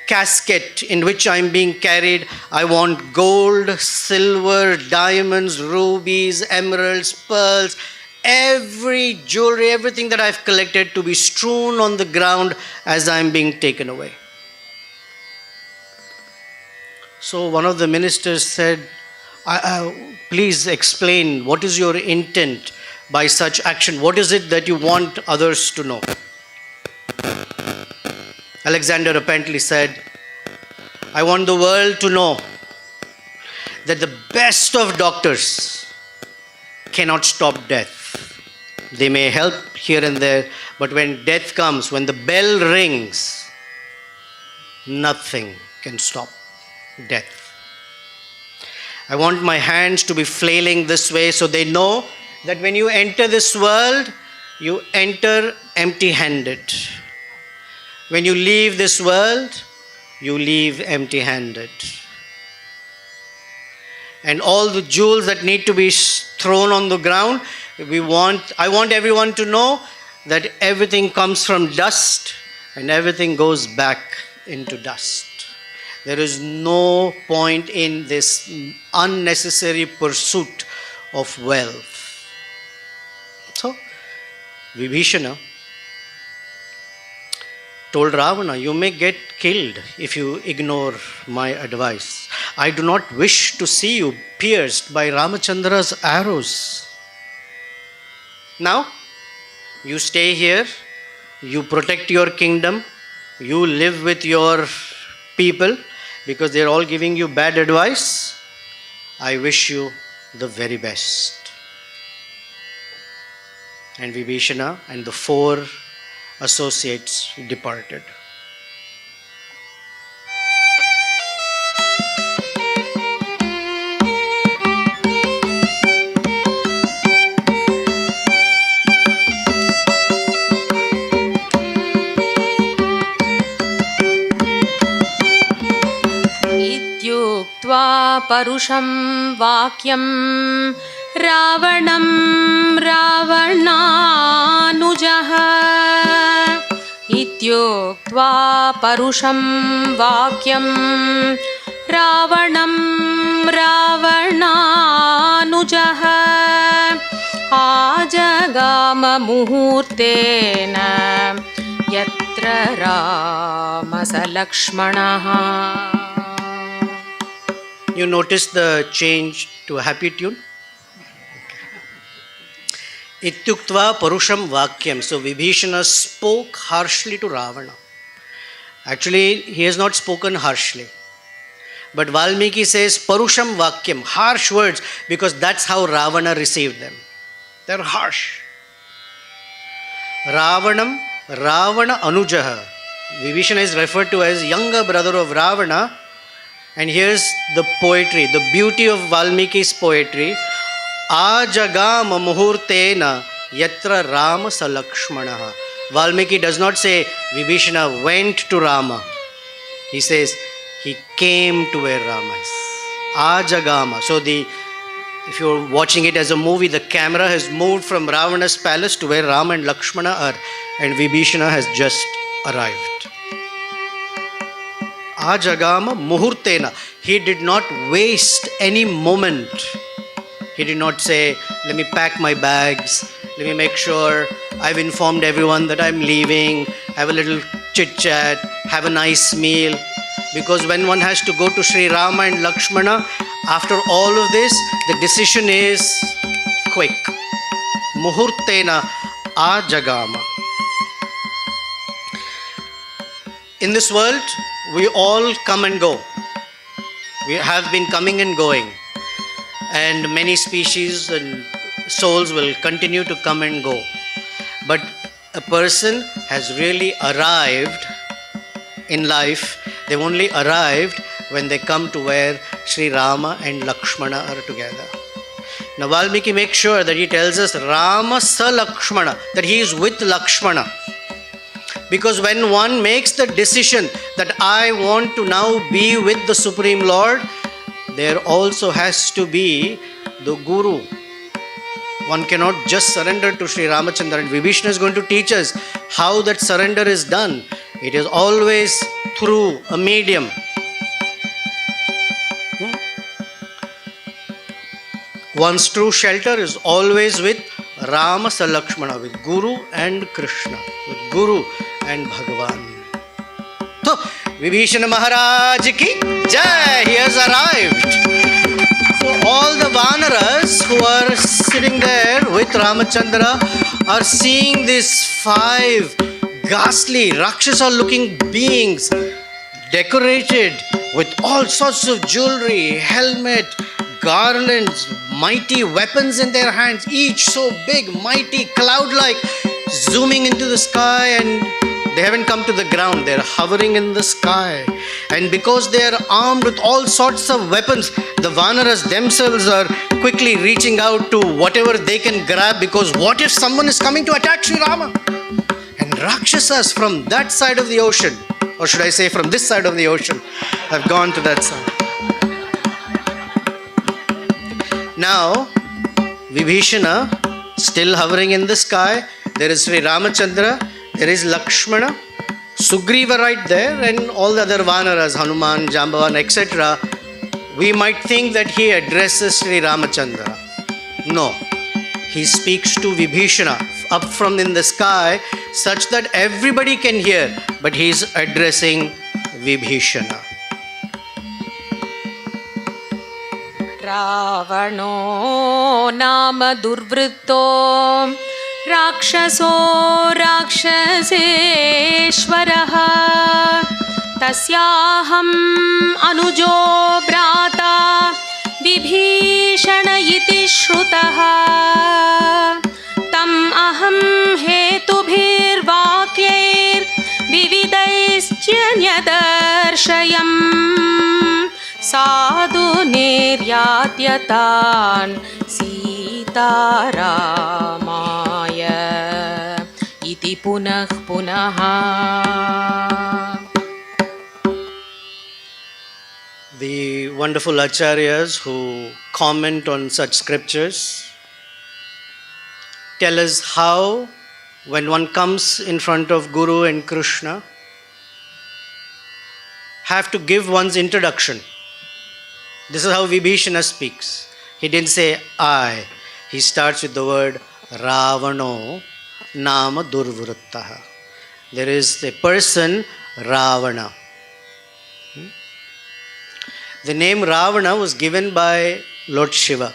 casket in which I am being carried, I want gold, silver, diamonds, rubies, emeralds, pearls, every jewelry, everything that I've collected to be strewn on the ground as I am being taken away. So one of the ministers said, please explain, what is your intent by such action? What is it that you want others to know? Alexander apparently said, I want the world to know that the best of doctors cannot stop death. They may help here and there, but when death comes, when the bell rings, nothing can stop death. I want my hands to be flailing this way so they know that when you enter this world, you enter empty-handed. When you leave this world, you leave empty-handed. And all the jewels that need to be thrown on the ground, I want everyone to know that everything comes from dust and everything goes back into dust. There is no point in this unnecessary pursuit of wealth. So, Vibhisana told Ravana, you may get killed if you ignore my advice. I do not wish to see you pierced by Ramachandra's arrows. Now, you stay here, you protect your kingdom, you live with your people because they are all giving you bad advice. I wish you the very best. And Vibhisana and the 4 associates departed. इत्युक्त्वा परुषं वाक्यं रावणं रावणानुजः इत्युक्त्वा परुषं वाक्यं रावणं रावणानुजः आजगाम मुहूर्तेन यत्र रामः लक्ष्मणः. You notice the change to a happy tune? Ityuktva parusham vakyam. So Vibhishana spoke harshly to Ravana. Actually, he has not spoken harshly. But Valmiki says parusham vakyam, harsh words, because that's how Ravana received them. They're harsh. Ravanam, Ravana Anujaha. Vibhishana is referred to as younger brother of Ravana. And here's the poetry, the beauty of Valmiki's poetry. Ajagama muhurtena yatra Rama salakshmanaha. Valmiki does not say Vibhishana went to Rama. He says he came to where Rama is. Ajagama. So if you're watching it as a movie, the camera has moved from Ravana's palace to where Rama and Lakshmana are. And Vibhishana has just arrived. Ajagama muhurtena. He did not waste any moment. He did not say, let me pack my bags, let me make sure I've informed everyone that I'm leaving, have a little chit chat, have a nice meal. Because when one has to go to Sri Rama and Lakshmana, after all of this, the decision is quick. Muhurtena ajagama. In this world, we all come and go. We have been coming and going. And many species and souls will continue to come and go. But a person has really arrived in life. They've only arrived when they come to where Sri Rama and Lakshmana are together. Now Valmiki makes sure that he tells us Rama sa Lakshmana, that he is with Lakshmana. Because when one makes the decision that I want to now be with the Supreme Lord, there also has to be the Guru. One cannot just surrender to Sri Ramachandra. And Vibhishana is going to teach us how that surrender is done. It is always through a medium. One's true shelter is always with Rama Salakshmana, with Guru and Krishna, with Guru and Bhagavan. So, Vibhishana Maharaj ki Jai, he has arrived. So all the Vanaras who are sitting there with Ramachandra are seeing these 5 ghastly, Rakshasa looking beings decorated with all sorts of jewelry, helmet, garlands, mighty weapons in their hands, each so big, mighty, cloud-like, zooming into the sky, and they haven't come to the ground, they're hovering in the sky. And because they are armed with all sorts of weapons, the Vanaras themselves are quickly reaching out to whatever they can grab, because what if someone is coming to attack Sri Rama? And Rakshasas from that side of the ocean, or should I say from this side of the ocean, have gone to that side. Now, Vibhishana still hovering in the sky. There is Sri Ramachandra, there is Lakshmana, Sugriva right there, and all the other Vanaras, Hanuman, Jambavan, etc. We might think that he addresses Sri Ramachandra. No, he speaks to Vibhishana up from in the sky such that everybody can hear, but he is addressing Vibhishana. रावणो नाम दुर्वृत्तो राक्षसो राक्षसेश्वरः तस्याहम् अनुजो भ्राता विभीषण इति श्रुतः तम् अहं हेतुभिर्वाक्यैर्विविधैश्च न्यदर्शयम् साधु निर्यात्यतान् सीतारामाय इति पुनः पुनः. The wonderful acharyas who comment on such scriptures tell us how, when one comes in front of Guru and Krishna, have to give one's introduction. This is how Vibhisana speaks. He didn't say I. He starts with the word Ravano Nama Durvruttaha. There is a person, Ravana. The name Ravana was given by Lord Shiva.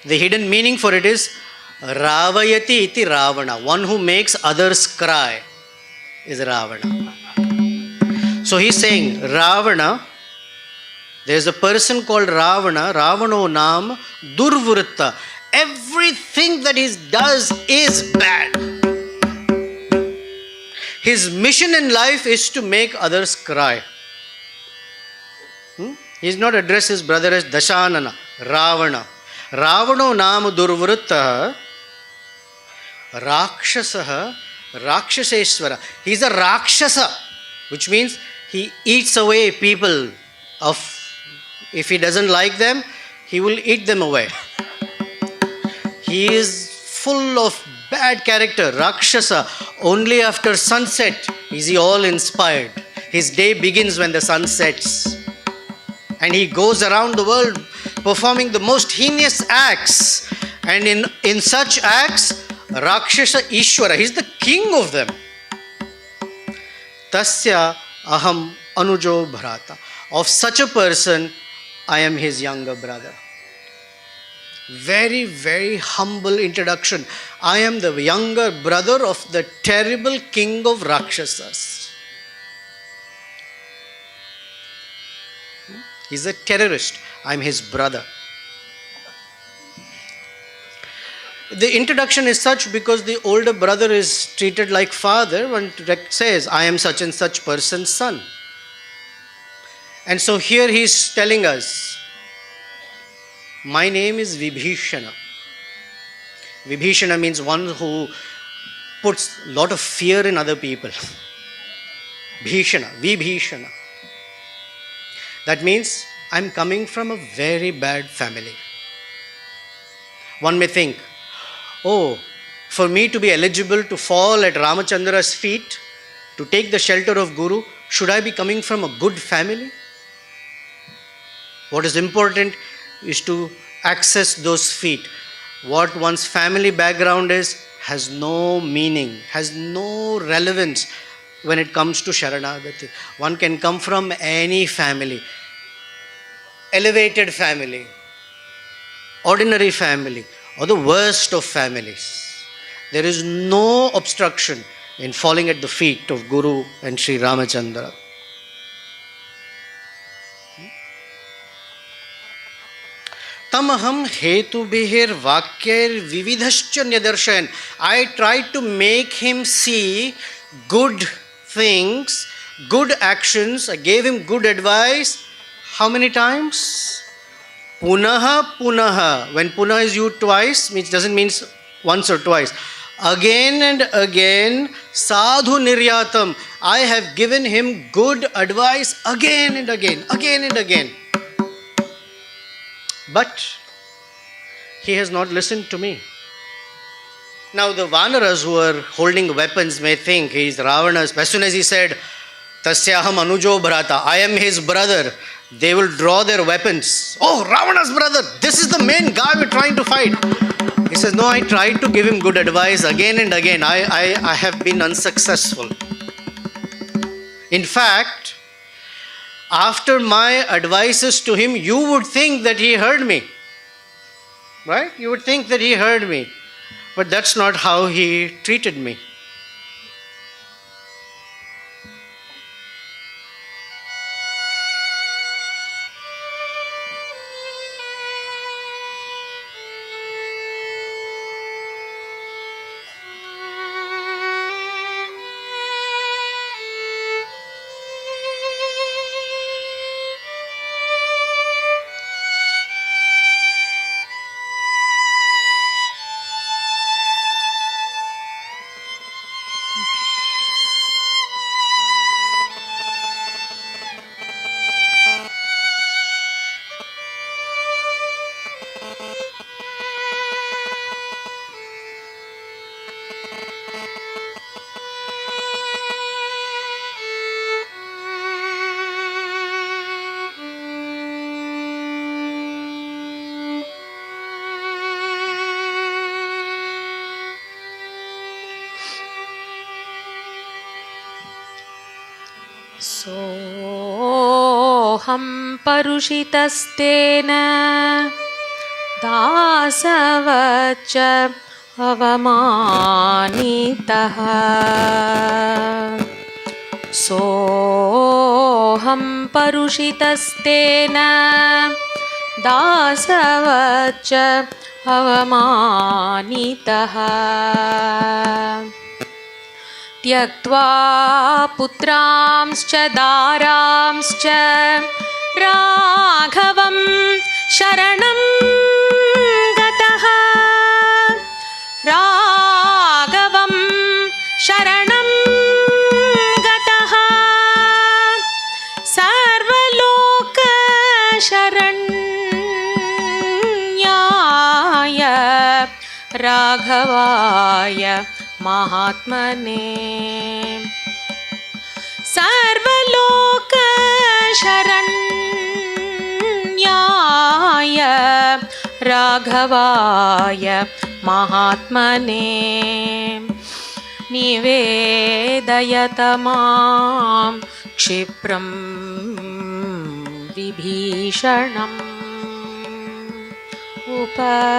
The hidden meaning for it is Ravayati iti Ravana. One who makes others cry is Ravana. So he's saying Ravana, there's a person called Ravana, Ravano Nam Durvritta. Everything that he does is bad. His mission in life is to make others cry. He is not addressed his brother as Dashanana, Ravana. Ravano Nam Durvritta Rakshasaha Rakshaseshwara. He is a Rakshasa, which means he eats away people. If he doesn't like them, he will eat them away. He is full of bad character, Rakshasa. Only after sunset is he all inspired. His day begins when the sun sets. And he goes around the world performing the most heinous acts. And in such acts, Rakshasa Ishwara, he is the king of them. Tasya aham anujo bharata. Of such a person, I am his younger brother. Very, very humble introduction. I am the younger brother of the terrible king of Rakshasas. He's a terrorist. I'm his brother. The introduction is such because the older brother is treated like father. One says, I am such and such person's son. And so here he is telling us, my name is Vibhisana. Vibhisana means one who puts a lot of fear in other people. Bhishana, Vibhisana. That means I'm coming from a very bad family. One may think, oh, for me to be eligible to fall at Ramachandra's feet, to take the shelter of Guru, should I be coming from a good family? What is important is to access those feet. What one's family background is has no meaning, has no relevance when it comes to Saranagati. One can come from any family, elevated family, ordinary family, or the worst of families. There is no obstruction in falling at the feet of Guru and Sri Ramachandra. Tamaham hetu bihir vakyar vividhascha nyadarshayan. I tried to make him see good things, good actions. I gave him good advice. How many times? Punaha punaha. When punaha is used twice, it doesn't mean once or twice. Again and again, sadhu niryatam. I have given him good advice again and again, again and again. But he has not listened to me. Now the Vanaras who are holding weapons may think he is Ravana's. As soon as he said, Tasyaham anujo bharata, I am his brother, they will draw their weapons. Oh, Ravana's brother, this is the main guy we're trying to fight. He says, no, I tried to give him good advice again and again. I have been unsuccessful. In fact, after my advices to him, you would think that he heard me. Right? You would think that he heard me. But that's not how he treated me. सोऽहं परुषितस्तेन दासवच्च अवमानितः सोऽहं परुषितस्तेन दासवच्च अवमानितः त्यक्त्वा पुत्रांश्च दारांश्च राघवं शरणं गतः राघवं शरणं गतः सर्वलोकशरण्याय राघवाय महात्मने सर्वलोकशरण्याय राघवाय महात्मने निवेदयत मां क्षिप्रं विभीषणम् उपस्थितम्.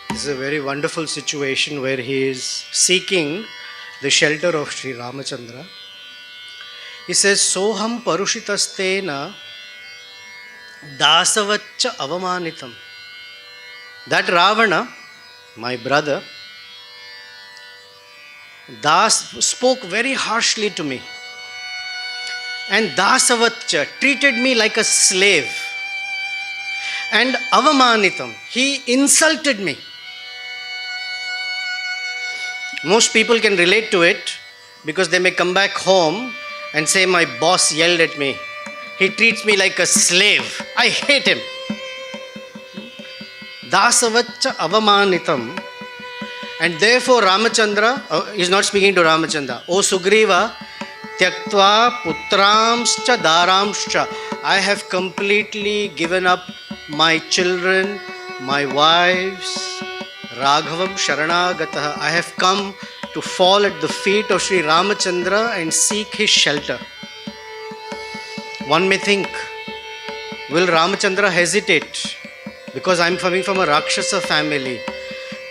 This is a very wonderful situation where he is seeking the shelter of Sri Ramachandra. He says, Soham Parushitastena Dasavaccha Avamanitam. That Ravana, my brother, spoke very harshly to me. And Dasavaccha treated me like a slave. And Avamanitam, he insulted me. Most people can relate to it because they may come back home and say, my boss yelled at me. He treats me like a slave. I hate him. Dasavaccha avamanitam. And therefore Ramachandra, is not speaking to Ramachandra. O Sugriva, tyaktva putramscha daramscha. I have completely given up my children, my wives, Raghavam Sharanagataha. I have come to fall at the feet of Sri Ramachandra and seek his shelter. One may think, will Ramachandra hesitate? Because I am coming from a Rakshasa family.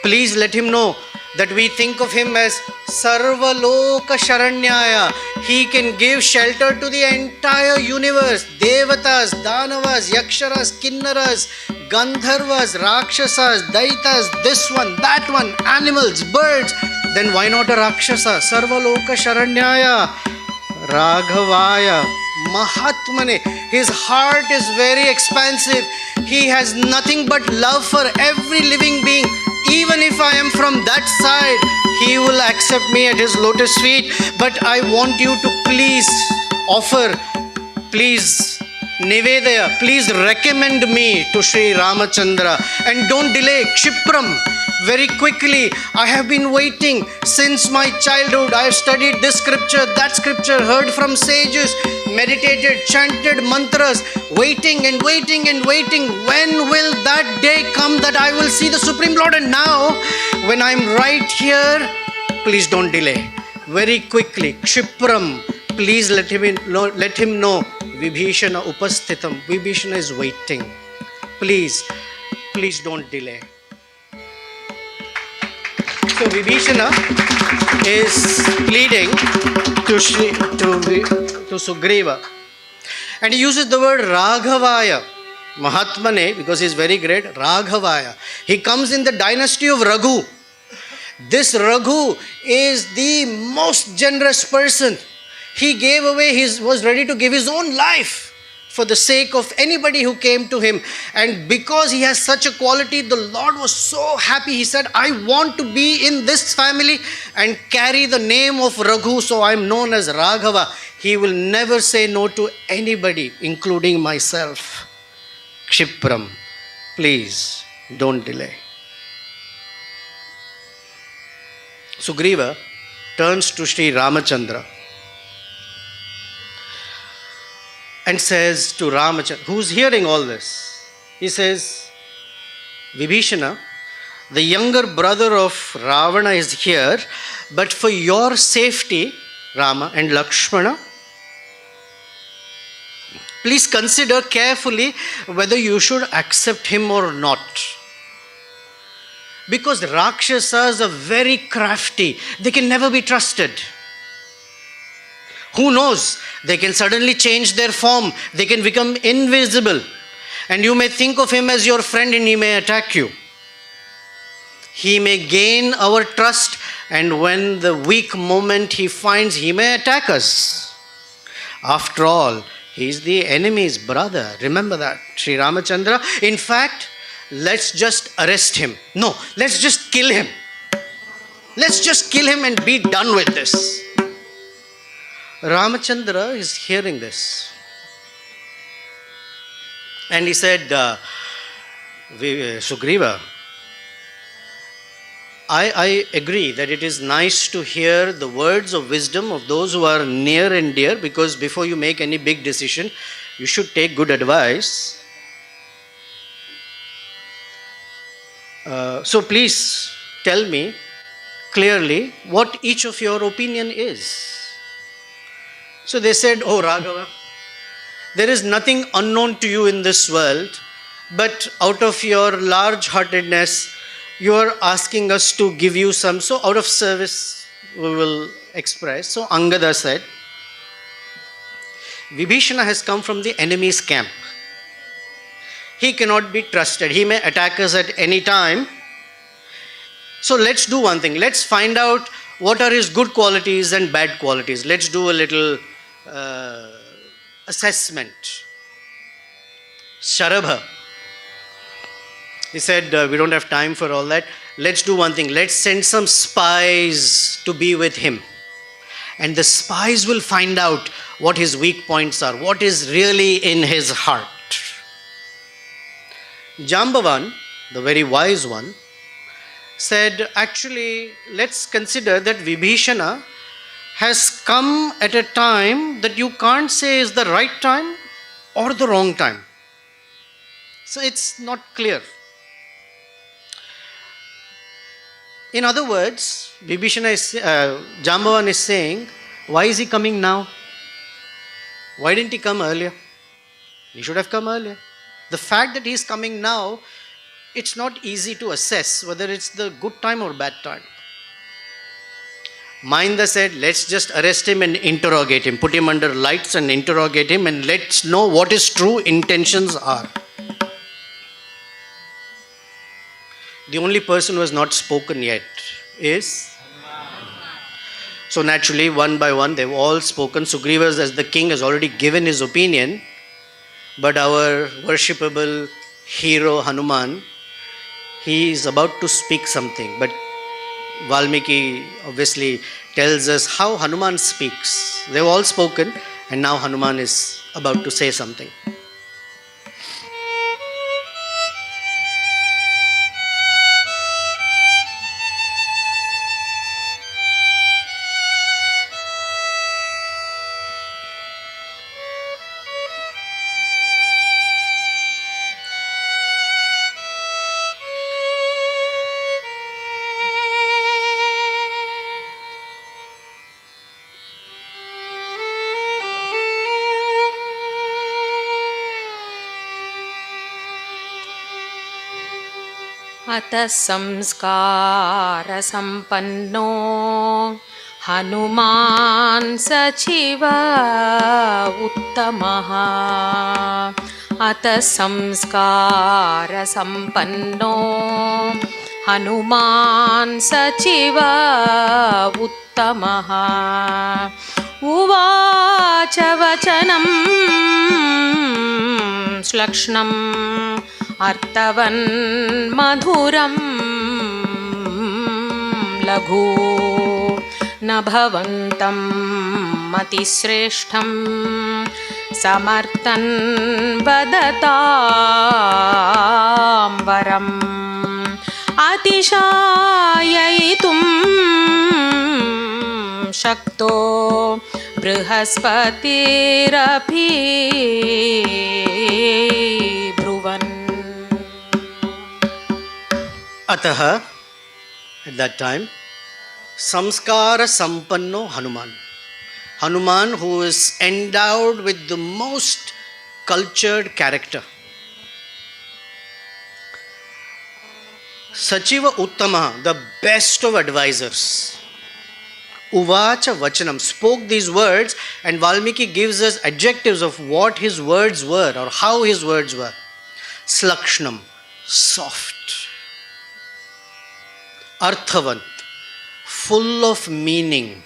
Please let him know that we think of him as Sarvaloka Sharanyaya. He can give shelter to the entire universe. Devatas, Danavas, Yaksharas, Kinnaras, Gandharvas, Rakshasas, Daitas, this one, that one, animals, birds. Then why not a Rakshasa? Sarvaloka Sharanyaya, Raghavaya, Mahatmane. His heart is very expansive. He has nothing but love for every living being. Even if I am from that side, he will accept me at his lotus feet. But I want you to please offer, please Nivedaya, please recommend me to Sri Ramachandra. And don't delay, Kshipram. Very quickly, I have been waiting since my childhood. I have studied this scripture, that scripture, heard from sages, meditated, chanted mantras, waiting and waiting and waiting. When will that day come that I will see the Supreme Lord? And now, when I am right here, please don't delay. Very quickly, Kshipram, please let him know, Vibhisana upasthitam. Vibhisana is waiting. Please don't delay. So Vibhisana is pleading to Sugriva. And he uses the word Raghavaya, Mahatmane, because he is very great, Raghavaya. He comes in the dynasty of Raghu. This Raghu is the most generous person. He gave away, was ready to give his own life for the sake of anybody who came to him. And because he has such a quality, the Lord was so happy. He said, I want to be in this family and carry the name of Raghu, so I am known as Raghava. He will never say no to anybody, including myself. Kshipram, please don't delay. Sugriva turns to Sri Ramachandra and says to Ramachandra, who's hearing all this, he says, Vibhishana, the younger brother of Ravana is here, but for your safety, Rama and Lakshmana, please consider carefully whether you should accept him or not. Because Rakshasas are very crafty. They can never be trusted. Who knows? They can suddenly change their form. They can become invisible. And you may think of him as your friend and he may attack you. He may gain our trust, and when the weak moment he finds, he may attack us. After all, he is the enemy's brother. Remember that, Sri Ramachandra. In fact, let's just arrest him. No, let's just kill him. Let's just kill him and be done with this. Ramachandra is hearing this. And he said, Sugriva, I agree that it is nice to hear the words of wisdom of those who are near and dear, because before you make any big decision, you should take good advice. So please tell me clearly what each of your opinion is. So they said, oh Raghava, there is nothing unknown to you in this world, but out of your large-heartedness, you are asking us to give you some, so out of service we will express. So Angada said, Vibhisana has come from the enemy's camp. He cannot be trusted. He may attack us at any time. So let's do one thing. Let's find out what are his good qualities and bad qualities. Let's do a little assessment. Sharabha, he said, we don't have time for all that. Let's do one thing. Let's send some spies to be with him. And the spies will find out what his weak points are, what is really in his heart. Jambavan, the very wise one, said, actually, let's consider that Vibhisana has come at a time that you can't say is the right time or the wrong time. So it's not clear. In other words, Jambavan is saying, why is he coming now? Why didn't he come earlier? He should have come earlier. The fact that he is coming now, it's not easy to assess whether it's the good time or bad time. Mahinda said, let's just arrest him and interrogate him, put him under lights and interrogate him, and let's know what his true intentions are. The only person who has not spoken yet is? So naturally, one by one, they've all spoken. Sugriva, as the king, has already given his opinion. But our worshipable hero Hanuman, he is about to speak something. But Valmiki obviously tells us how Hanuman speaks. They've all spoken, and now Hanuman is about to say something. अतः संस्कारसम्पन्नो हनुमान् सचिव उत्तमः अतः संस्कारसम्पन्नो हनुमान् सचिव उत्तमः उवाच वचनं श्लक्ष्णम् अर्थवन् मधुरं लघु न भवन्तं मतिश्रेष्ठं समर्थन् वदतां वरम् अतिशाययितुं शक्तो बृहस्पतिरपि ब्रुवन् Ataha, at that time, Samskara Sampanno Hanuman. Hanuman, who is endowed with the most cultured character. Sachiva Uttama, the best of advisors. Uvacha Vachanam, spoke these words, and Valmiki gives us adjectives of what his words were or how his words were. Slakshnam, soft. Arthavant, full of meaning.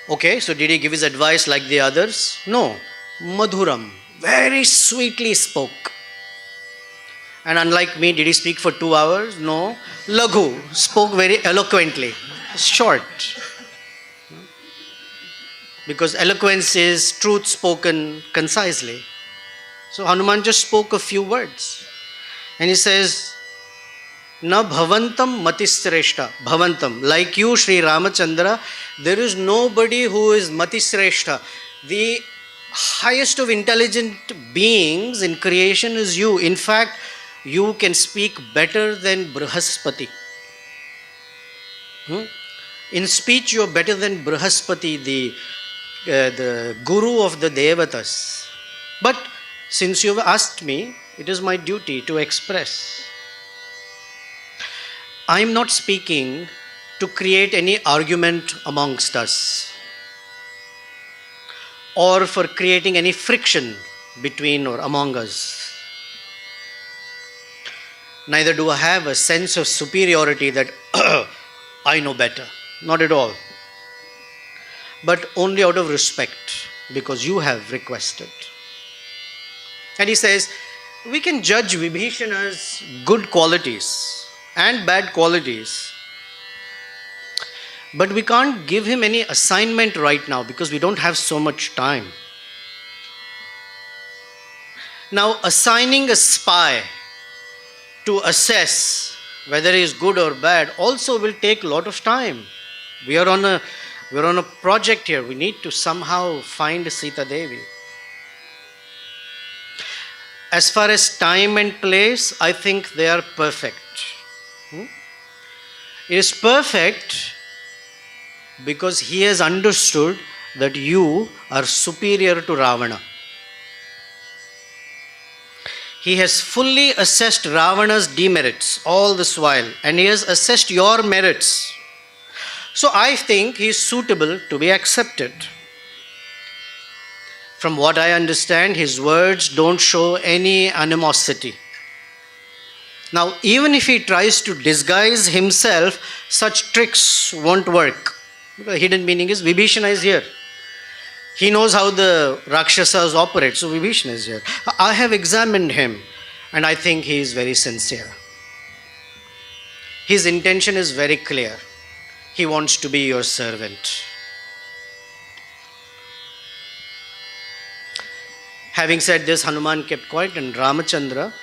Okay, so did he give his advice like the others? No. Madhuram, very sweetly spoke. And unlike me, did he speak for 2 hours? No. Laghu, spoke very eloquently. Short. Because eloquence is truth spoken concisely. So Hanuman just spoke a few words. And he says, Na bhavantam matisreshta. Bhavantam. Like you, Sri Ramachandra, there is nobody who is matisreshta. The highest of intelligent beings in creation is you. In fact, you can speak better than Brihaspati. In speech, you are better than Brihaspati, the guru of the Devatas. But since you have asked me, it is my duty to express. I am not speaking to create any argument amongst us or for creating any friction between or among us. Neither do I have a sense of superiority that I know better. Not at all. But only out of respect, because you have requested. And he says, we can judge Vibhishana's good qualities and bad qualities, but we can't give him any assignment right now because we don't have so much time. Now, assigning a spy to assess whether he is good or bad also will take a lot of time. We are on a project here. We need to somehow find Sita Devi. As far as time and place, I think they are perfect. It is perfect because he has understood that you are superior to Ravana. He has fully assessed Ravana's demerits all this while, and he has assessed your merits. So I think he is suitable to be accepted. From what I understand, his words don't show any animosity. Now, even if he tries to disguise himself, such tricks won't work. The hidden meaning is Vibhishana is here. He knows how the Rakshasas operate, so Vibhishana is here. I have examined him, and I think he is very sincere. His intention is very clear. He wants to be your servant. Having said this, Hanuman kept quiet, and Ramachandra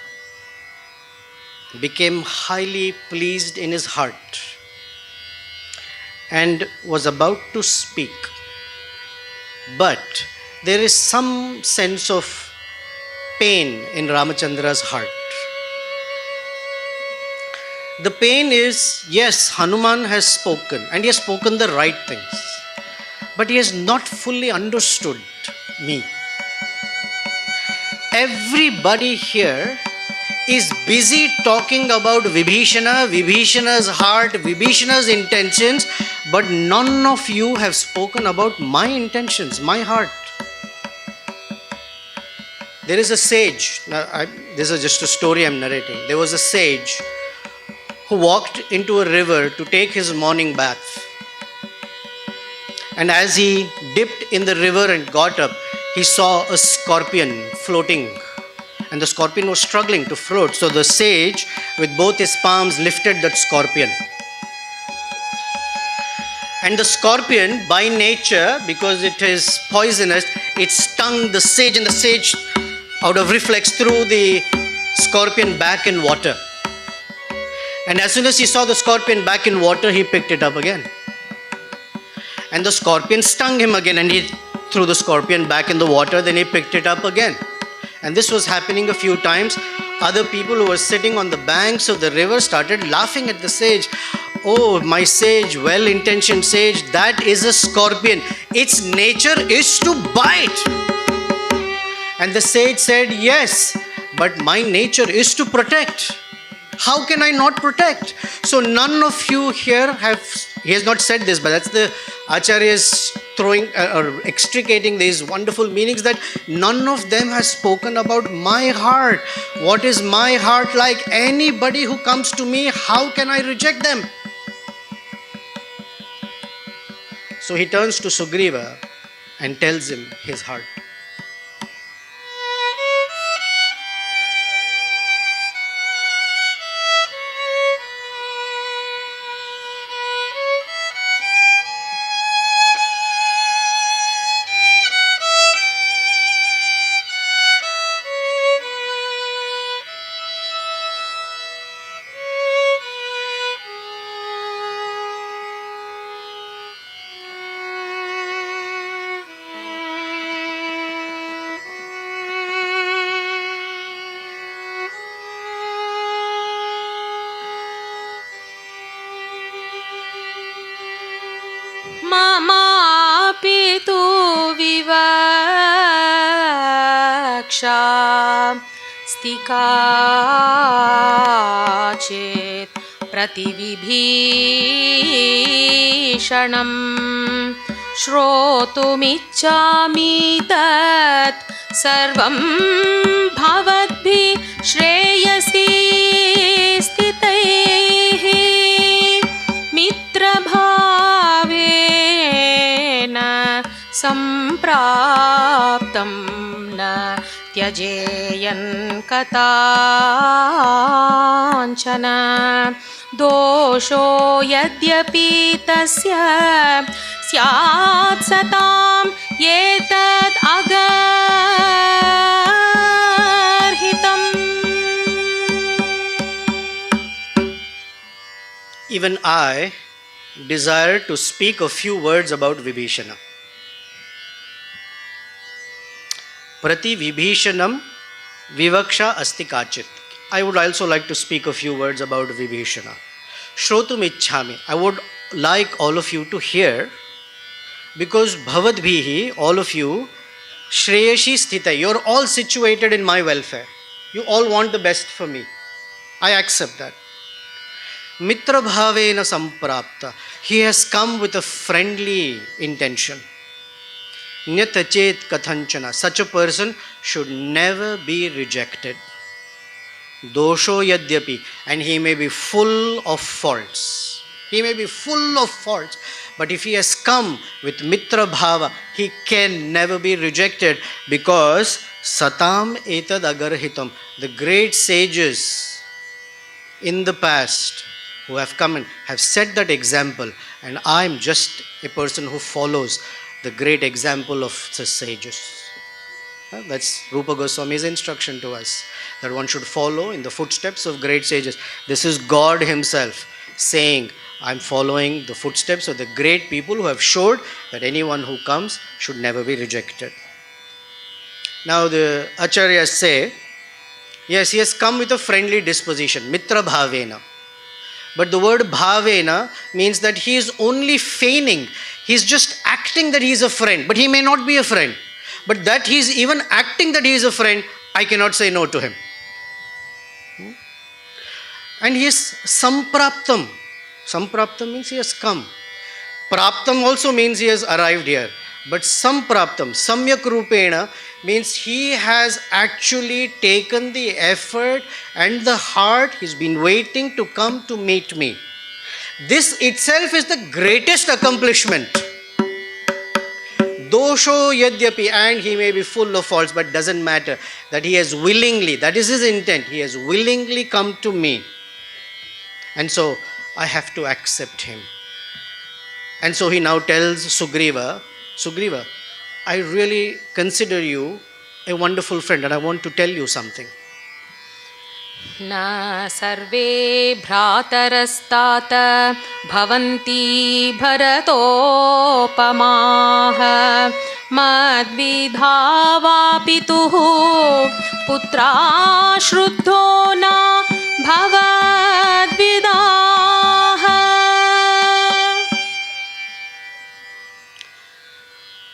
became highly pleased in his heart and was about to speak. But there is some sense of pain in Ramachandra's heart. The pain is, yes, Hanuman has spoken, and he has spoken the right things, but he has not fully understood me. Everybody here is busy talking about Vibhishana, Vibhishana's heart, Vibhishana's intentions, but none of you have spoken about my intentions, my heart. There is a sage, this is just a story I'm narrating. There was a sage who walked into a river to take his morning bath. And as he dipped in the river and got up, he saw a scorpion floating. And the scorpion was struggling to float. So the sage, with both his palms, lifted that scorpion. And the scorpion, by nature, because it is poisonous, it stung the sage, and the sage, out of reflex, threw the scorpion back in water. And as soon as he saw the scorpion back in water, he picked it up again. And the scorpion stung him again, and he threw the scorpion back in the water, then he picked it up again. And this was happening a few times Other people who were sitting on the banks of the river started laughing at the sage. Oh, my sage, well-intentioned sage, that is a scorpion. Its nature is to bite. And the sage said, yes, but my nature is to protect. How can I not protect? So none of you here have, he has not said this, but that's the Acharya's throwing or extricating these wonderful meanings, that none of them has spoken about my heart. What is my heart like? Anybody who comes to me, how can I reject them? So he turns to Sugriva and tells him his heart. ममापि तु विवक्षा स्तिका चेत् प्रतिविभीषणं श्रोतुमिच्छामि तत् सर्वं भवद्भिः श्रेयसी स्थितैः मित्रभावेन सम्प्राप्तं न त्यजेयन् कथाञ्चन दोषो यद्यपि तस्य स्यात् सतां एतद् अगर्हितम्. Even I desire to speak a few words about Vibhishana. Prati Vibhishanam Vivaksha Asti Kachit. I would also like to speak a few words about Vibhishana. Shrotum Ichhami. I would like all of you to hear, because Bhavadbhihi, all of you, Shreyashi Sthita, you're all situated in my welfare. You all want the best for me. I accept that. Mitra Bhavena Samprapta. He has come with a friendly intention. Nyatachet Kathanchana. Such a person should never be rejected. Dosho Yadyapi. And he may be full of faults. He may be full of faults. But if he has come with Mitra Bhava, he can never be rejected, because Satam Etad Agarhitam. The great sages in the past who have come and have set that example, and I am just a person who follows the great example of the sages. That's Rupa Goswami's instruction to us, that one should follow in the footsteps of great sages. This is God himself saying, I'm following the footsteps of the great people who have showed that anyone who comes should never be rejected. Now the Acharyas say, yes, he has come with a friendly disposition, Mitra Bhavena. But the word Bhavena means that he is only feigning. He is just acting that he is a friend, but he may not be a friend. But that he is even acting that he is a friend, I cannot say no to him. And he is Sampraptam. Sampraptam means he has come. Praptam also means he has arrived here. But Sampraptam, Samyak Rupena, means he has actually taken the effort and the heart. He's been waiting to come to meet me. This itself is the greatest accomplishment. Dosho Yadyapi, and he may be full of faults, but doesn't matter. That he has willingly, that is his intent, he has willingly come to me. And so I have to accept him. And so he now tells Sugriva, Sugriva, I really consider you a wonderful friend, and I want to tell you something. न सर्वे भ्रातरस्तात भवन्ति भरतोपमाः मद्विधा वा पितुः पुत्रा श्रुद्धो न भवद्विदाः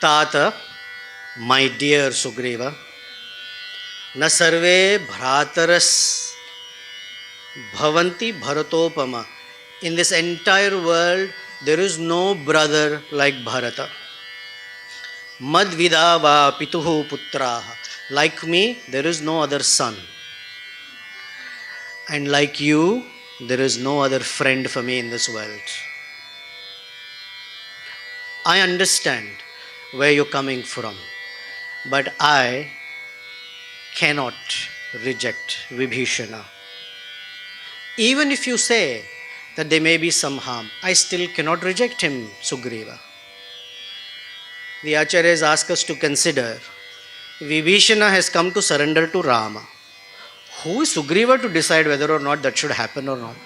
Tata, my dear Sugriva, na sarve bhrataras bhavanti bharatopama. In this entire world, there is no brother like Bharata. Madvida va pituhu putraha. Like me, there is no other son. And like you, there is no other friend for me in this world. I understand where you're coming from, but I cannot reject Vibhisana. Even if you say that there may be some harm, I still cannot reject him, Sugriva. The Acharyas ask us to consider, Vibhisana has come to surrender to Rama. Who is Sugriva to decide whether or not that should happen or not?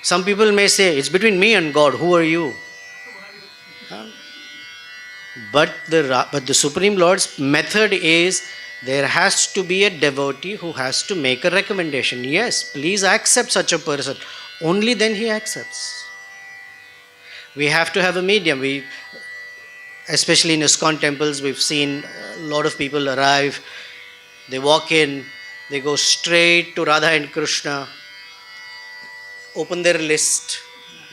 Some people may say, it's between me and God, who are you? But the Supreme Lord's method is, there has to be a devotee who has to make a recommendation. Yes, please accept such a person. Only then he accepts. We have to have a medium. Especially in ISKCON temples, we've seen a lot of people arrive. They walk in, they go straight to Radha and Krishna, open their list,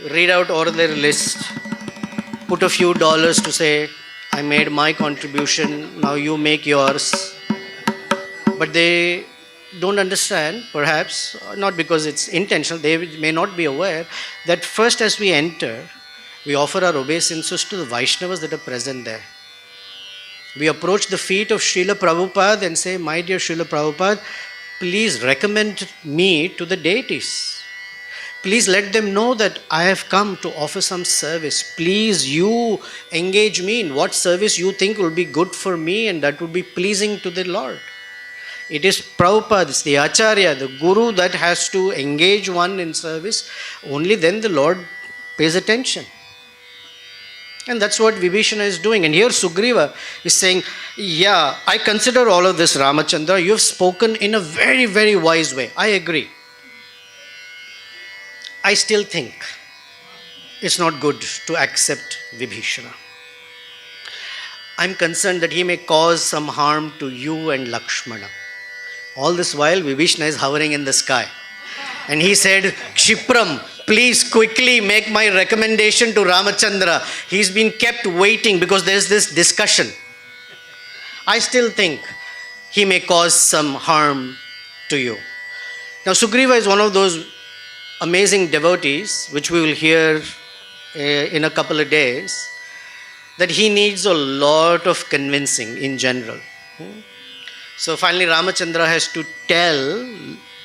read out all their list, put a few dollars to say, I made my contribution, now you make yours. But they don't understand, perhaps, not because it's intentional, they may not be aware, that first as we enter, we offer our obeisances to the Vaishnavas that are present there. We approach the feet of Srila Prabhupada and say, my dear Srila Prabhupada, please recommend me to the deities. Please let them know that I have come to offer some service. Please, you engage me in what service you think will be good for me and that would be pleasing to the Lord. It is Prabhupada, it's the Acharya, the Guru that has to engage one in service. Only then the Lord pays attention. And that's what Vibhisana is doing. And here Sugriva is saying, yeah, I consider all of this, Ramachandra. You have spoken in a very, very wise way. I agree. I still think it's not good to accept Vibhisana. I'm concerned that he may cause some harm to you and Lakshmana. All this while, Vibhisana is hovering in the sky. And he said, Kshipram, please quickly make my recommendation to Ramachandra. He's been kept waiting because there's this discussion. I still think he may cause some harm to you. Now, Sugriva is one of those amazing devotees, which we will hear in a couple of days, that he needs a lot of convincing in general. So finally Ramachandra has to tell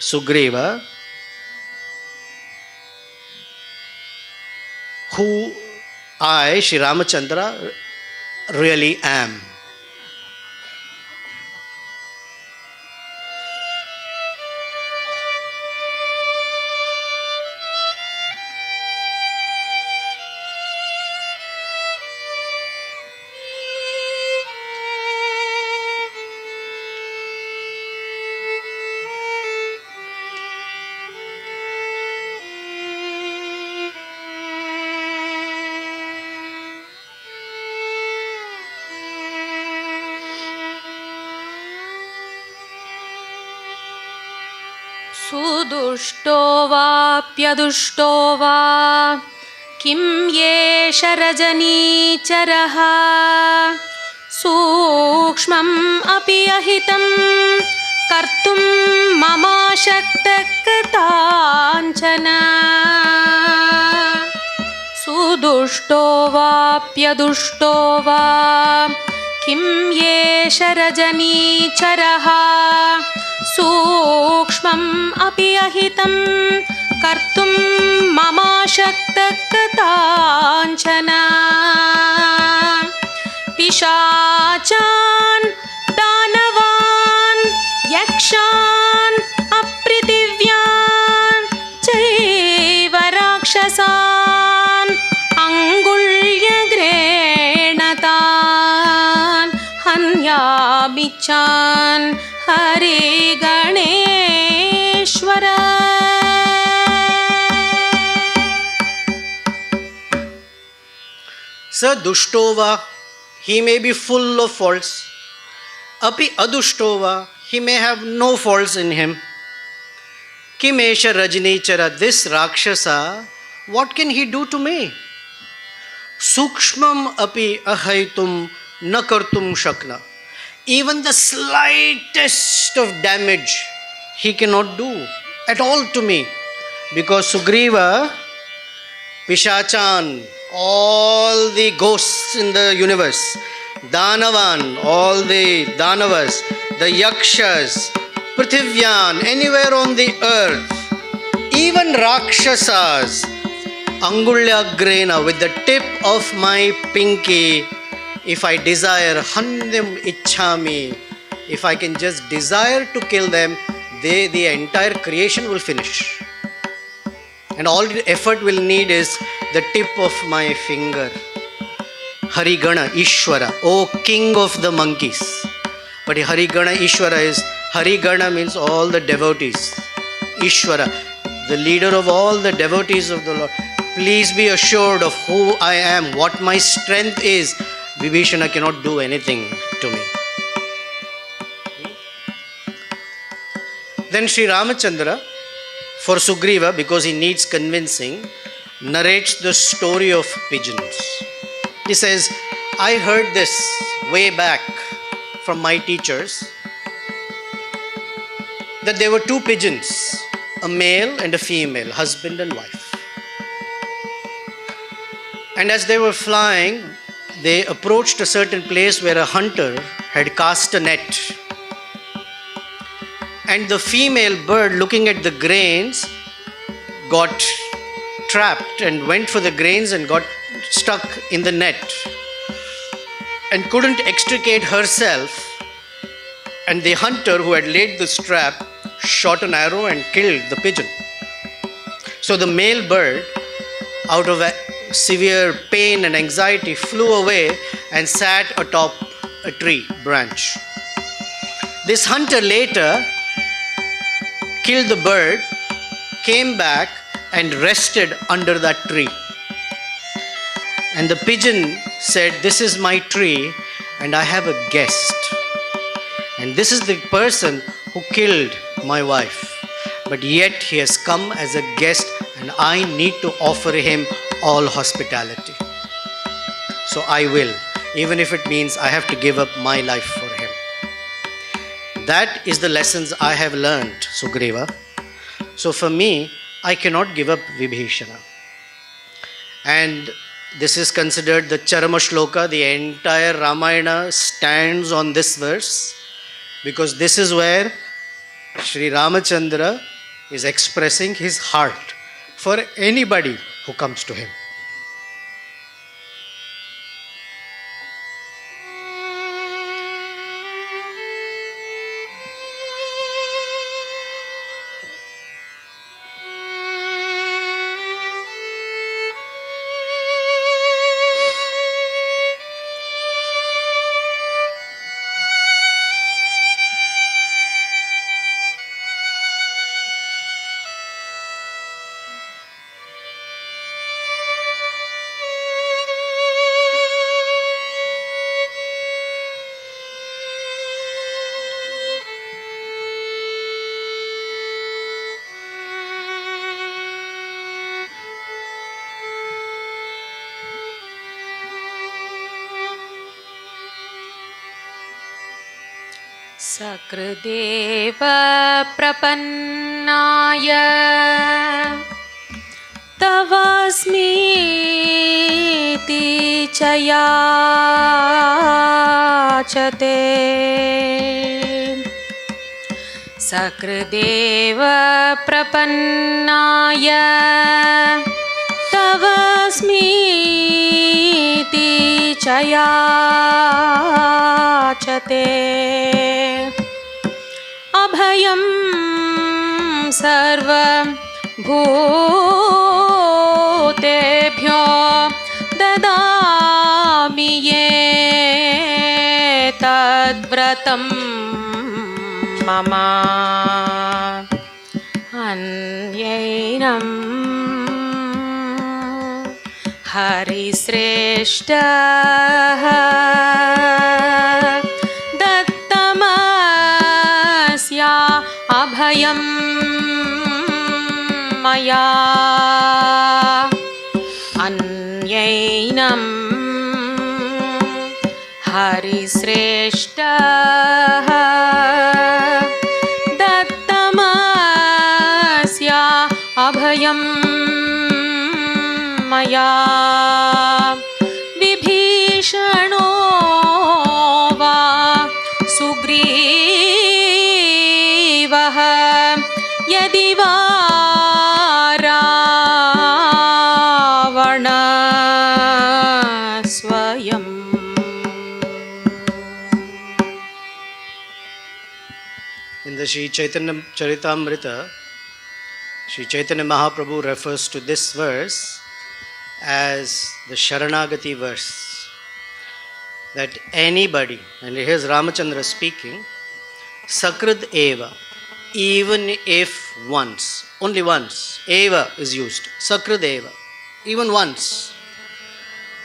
Sugriva who I, Shri Ramachandra, really am. सुदुष्टो वाप्यदुष्टो वा किं येष रजनीचरः सूक्ष्मम् अपि अहितं कर्तुं ममाशक्तः कथाञ्चन सुदुष्टो वाप्यदुष्टो वा किं येष रजनीचरः सूक्ष्मम् अपि अहितं कर्तुं ममाशक्तः कथाञ्चन पिशाचान् दानवान् यक्षान् अपृथिव्यान् चैव राक्षसान् अङ्गुल्यग्रेण तान् हन्यामि कर्तुमिच्छान् हरिगणेश्वर Sa Dushtova, he may be full of faults. Api Adushtova, he may have no faults in him. Kimesha Rajinichara, this Rakshasa, what can he do to me? Sukshmam api ahaitum nakartum shakna. Even the slightest of damage he cannot do at all to me. Because Sugriva, Pishachan, all the ghosts in the universe, Danavan, all the Danavas, the Yakshas, Prithivyan, anywhere on the earth, even Rakshasas, Angulya Grena, with the tip of my pinky, if I desire, Handam Ichhami, if I can just desire to kill them, the entire creation will finish. And all the effort will need is the tip of my finger. Harigana Ishwara, O king of the monkeys. But Harigana Ishwara is, Harigana means all the devotees. Ishwara, the leader of all the devotees of the Lord. Please be assured of who I am, what my strength is. Vibhishana cannot do anything to me. Then Sri Ramachandra, for Sugriva, because he needs convincing, narrates the story of pigeons. He says, I heard this way back from my teachers, that there were two pigeons, a male and a female, husband and wife. And as they were flying, they approached a certain place where a hunter had cast a net. And the female bird, looking at the grains, got trapped and went for the grains and got stuck in the net and couldn't extricate herself. And the hunter who had laid the trap shot an arrow and killed the pigeon. So the male bird, out of severe pain and anxiety, flew away and sat atop a tree branch. This hunter later killed the bird, came back and rested under that tree. And the pigeon said, this is my tree and I have a guest. And this is the person who killed my wife. But yet he has come as a guest and I need to offer him all hospitality. So I will, even if it means I have to give up my life for him. That is the lessons I have learned, Sugriva. So for me, I cannot give up Vibhishana. And this is considered the Charama Shloka. The entire Ramayana stands on this verse, because this is where Sri Ramachandra is expressing his heart for anybody who comes to him. सकृदेव प्रपन्नाय तवस्मीति च याचते सकृदेव प्रपन्नाय तवस्मीति च याचते अभयं सर्वभूतेभ्यो ददामि ये एतद्व्रतं मम अन्यैनं हरिश्रेष्ठः दत्तमस्या अभयं मया अन्यैनं हरिश्रेष्ठः दत्तमस्या अभयं मया विभीषणो वा सुग्रीवः यदि वा रावण स्वयम्. In the Sri Chaitanya Charitamrita, Sri Chaitanya Mahaprabhu refers to this verse as the Saranagati verse. That anybody, and here's Ramachandra speaking, Sakrid Eva, even if once, only once, Eva is used, Sakrid Eva, even once,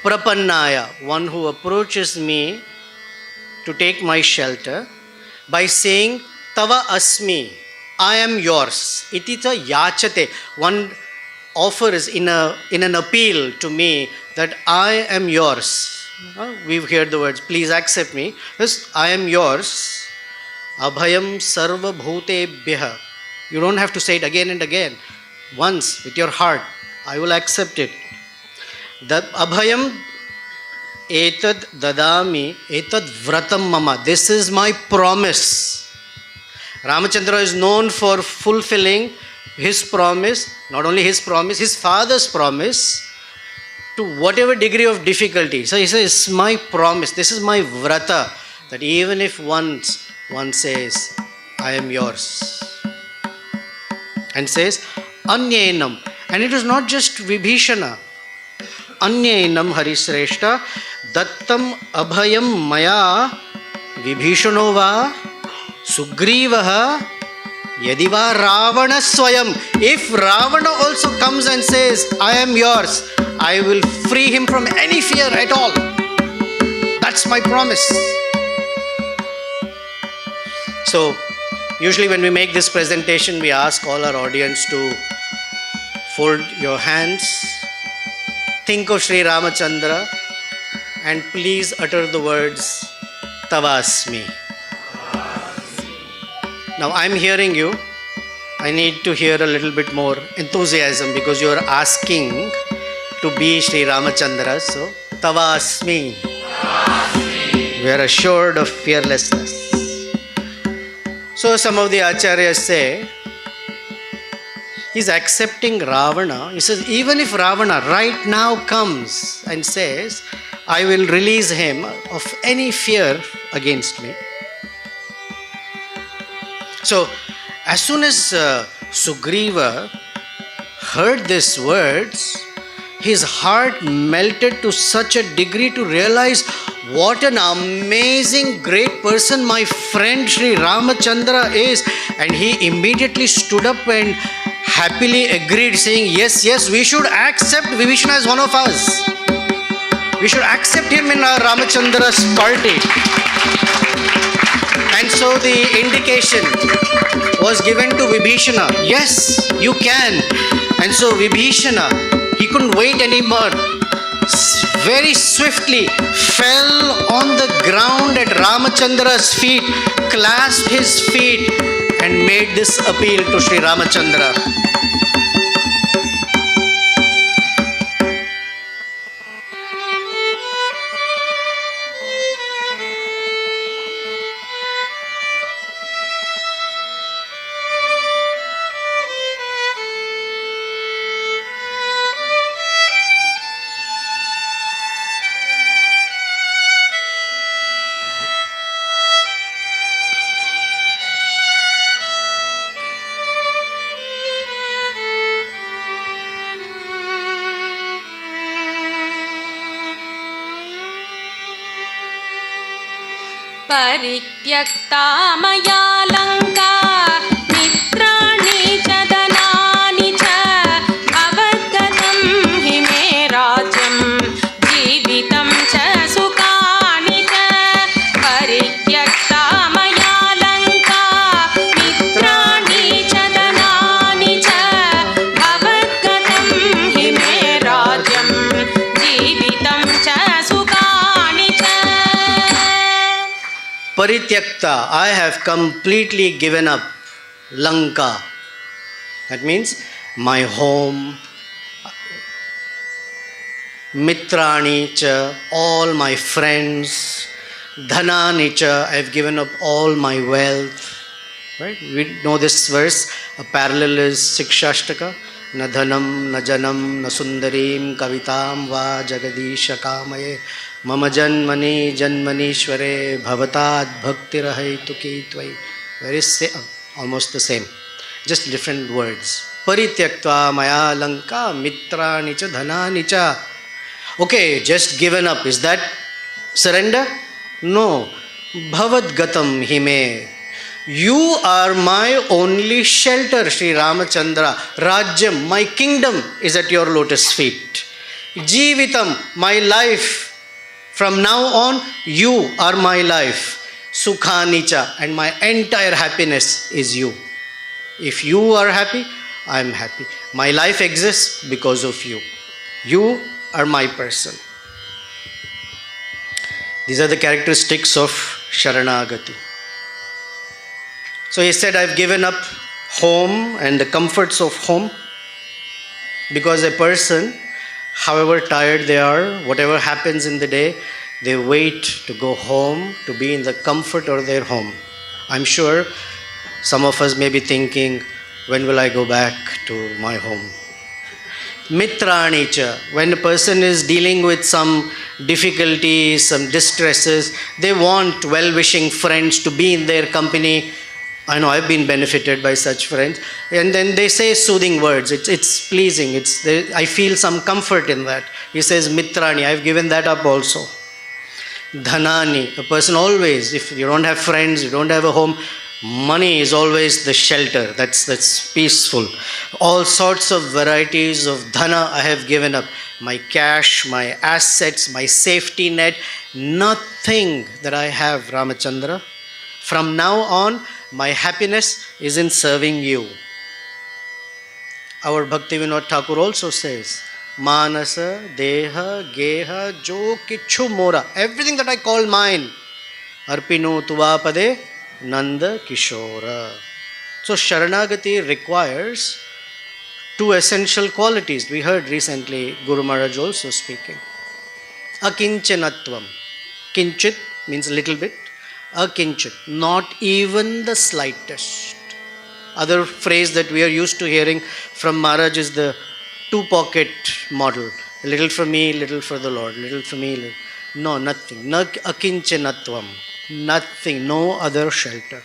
Prapannaya, one who approaches me to take my shelter by saying, Tava asmi, I am yours. Itita yachate. One offer is in an appeal to me that I am yours. We've heard the words, please accept me. Yes, I am yours. Abhayam sarva bhutebhyaha. You don't have to say it again and again. Once with your heart, I will accept it. That abhayam etad dadami etad vratam mama. This is my promise. Ramachandra is known for fulfilling his promise, not only his promise, his father's promise, to whatever degree of difficulty. So he says, it's my promise, this is my vrata, that even if once one says, I am yours, and says, Anyainam. And it is not just Vibhisana. Anyainam Harisreshta, Dattam Abhayam Maya Vibhishanova Sugrivaha Yadiva Ravana Swayam. If Ravana also comes and says, I am yours, I will free him from any fear at all. That's my promise. So, usually when we make this presentation, we ask all our audience to fold your hands, think of Sri Ramachandra, and please utter the words, Tavasmi. Now I'm hearing you. I need to hear a little bit more enthusiasm because you are asking to be Sri Ramachandra. So, Tavasmi. We are assured of fearlessness. So some of the acharyas say, he's accepting Ravana. He says, even if Ravana right now comes and says, I will release him of any fear against me. So, as soon as Sugriva heard these words, his heart melted to such a degree to realize what an amazing, great person my friend Sri Ramachandra is. And he immediately stood up and happily agreed, saying, yes, we should accept Vibhisana as one of us. We should accept him in our Ramachandra's party. And so the indication was given to Vibhisana. Yes, you can. And so Vibhisana, he couldn't wait anymore. Very swiftly fell on the ground at Ramachandra's feet, clasped his feet, and made this appeal to Sri Ramachandra. परित्यक्ता मया लङ्का मित्राणि च धनानि च भवद्गतं हि मे राज्यं जीवितं च सुखानि च परित्यक्ता मया लङ्का मित्राणि च धनानि च भवद्गतं हि मे राज्यं जीवितं च सुखानि च Parityakta, I have completely given up Lanka. That means my home, Mitrani cha, all my friends, Dhanani cha, I have given up all my wealth. Right? We know this verse. A parallel is Sikshashtaka. Na dhanam, na janam, na sundarim, kavitam va jagadisha kamaye. Mama janmani janmanishware bhavatad bhaktirahaytuki tvai. Almost the same. Just different words. Parityaktva maya lanka mitrani cha dhanani cha. Okay, just given up. Is that surrender? No. Bhavad gatam hime. You are my only shelter, Sri Ramachandra. Rajyam, my kingdom is at your lotus feet. Jeevitam, my life. From now on, you are my life. Sukhanicha, and my entire happiness is you. If you are happy, I am happy. My life exists because of you. You are my person. These are the characteristics of Sharanagati. So he said, I've given up home and the comforts of home, because a person, however tired they are, whatever happens in the day, they wait to go home, to be in the comfort of their home. I'm sure some of us may be thinking, when will I go back to my home? Mitranicha, when a person is dealing with some difficulties, some distresses, they want well-wishing friends to be in their company. I know I've been benefited by such friends. And then they say soothing words. It's pleasing. I feel some comfort in that. He says, Mitrani, I've given that up also. Dhanani, a person always, if you don't have friends, you don't have a home, money is always the shelter. That's peaceful. All sorts of varieties of dhana I have given up. My cash, my assets, my safety net, nothing that I have, Ramachandra. From now on, my happiness is in serving you. Our Bhaktivinoda Thakur also says, Manasa, Deha, Geha, Jo Kichu Mora. Everything that I call mine. Arpinu Tuvapade, Nanda Kishora. So Sharanagati requires two essential qualities. We heard recently Guru Maharaj also speaking. Akinchanatvam. Kinchit means little bit. Akinchit, not even the slightest. Other phrase that we are used to hearing from Maharaj is the two-pocket model. A little for me, little for the Lord. Little for me, little. No, nothing. Akinchanatvam. Nothing, no other shelter.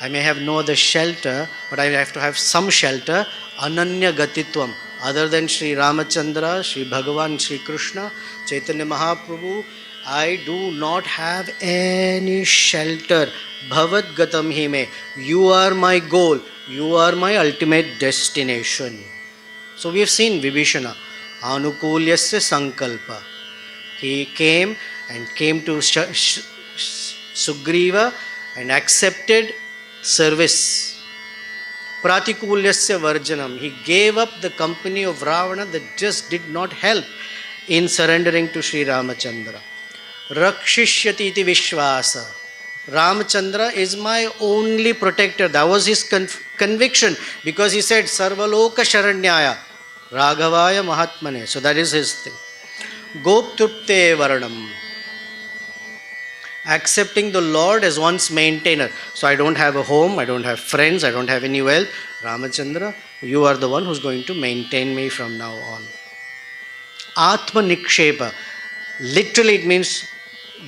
I may have no other shelter, but I have to have some shelter. Ananya Gatitvam. Other than Sri Ramachandra, Sri Bhagavan, Sri Krishna, Chaitanya Mahaprabhu, I do not have any shelter. Bhavad Gatam Hime. You are my goal. You are my ultimate destination. So we have seen Vibhisana. Anukulyasya Sankalpa. He came to Sugriva and accepted service. Pratikulyasya Varjanam. He gave up the company of Ravana that just did not help in surrendering to Sri Ramachandra. Rakshishyati iti Vishwasa. Ramachandra is my only protector. That was his conviction, because he said Sarvaloka Sharanyaya Raghavaya Mahatmane. So that is his thing. Goptrupte Varanam. Accepting the Lord as one's maintainer. So I don't have a home, I don't have friends, I don't have any wealth. Ramachandra, you are the one who's going to maintain me from now on. Atma Nikshepa. Literally it means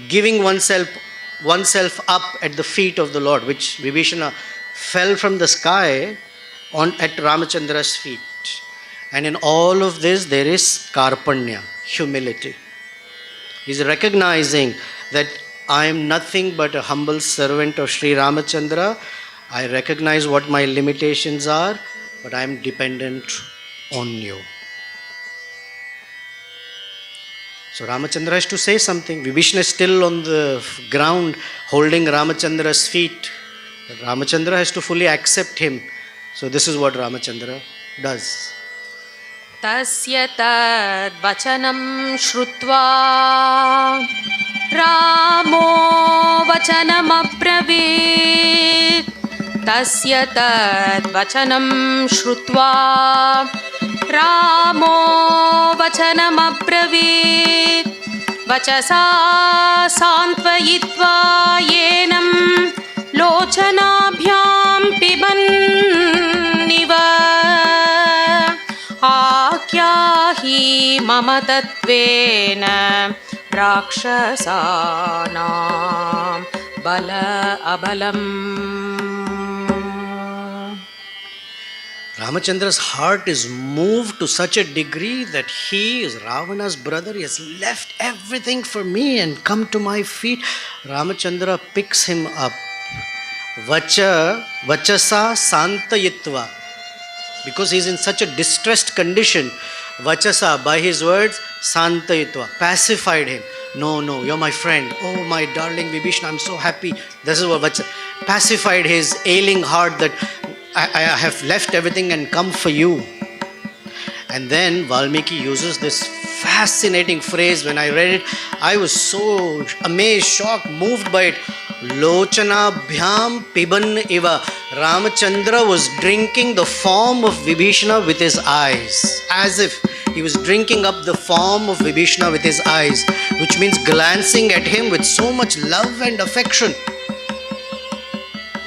giving oneself up at the feet of the Lord, which Vibhisana fell from the sky at Ramachandra's feet. And in all of this there is Karpanya, humility. He's recognizing that I am nothing but a humble servant of Sri Ramachandra. I recognize what my limitations are, but I am dependent on you. So Ramachandra has to say something. Vibhisana is still on the ground holding Ramachandra's feet. Ramachandra has to fully accept him. So this is what Ramachandra does. Tasya tad vachanam shrutva Ramo vachanam abravit. Tasya tad vachanam shrutva Ramo vachanam abravit. Vachasa santvayitva yenam Lochanabhyam pibanniva Akyahi mama tattvena Rakshasanam bala abalam. Ramachandra's heart is moved to such a degree that he is Ravana's brother. He has left everything for me and come to my feet. Ramachandra picks him up. Vachasa santayitva. Because he is in such a distressed condition, Vachasa, by his words, santayitva, pacified him. No, you're my friend. Oh, my darling Vibhisana, I'm so happy. This is what Vachasa, pacified his ailing heart that I have left everything and come for you. And then Valmiki uses this fascinating phrase. When I read it, I was so amazed, shocked, moved by it. Lochanabhyam piban iva. Ramachandra was drinking the form of Vibhisana with his eyes, as if he was drinking up the form of Vibhisana with his eyes, which means glancing at him with so much love and affection.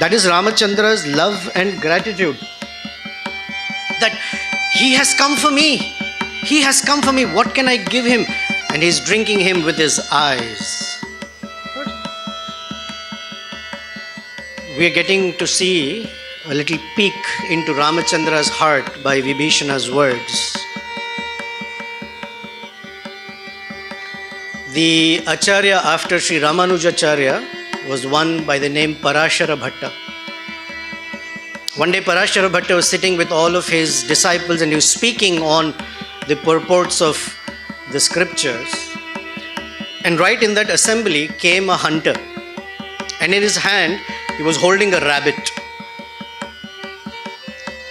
That is Ramachandra's love and gratitude. That he has come for me. He has come for me. What can I give him? And he's drinking him with his eyes. We are getting to see a little peek into Ramachandra's heart by Vibhisana's words. The Acharya after Sri Ramanujacharya was one by the name Parashara Bhatta. One day Parashara Bhatta was sitting with all of his disciples and he was speaking on the purports of the scriptures. And right in that assembly came a hunter. And in his hand he was holding a rabbit.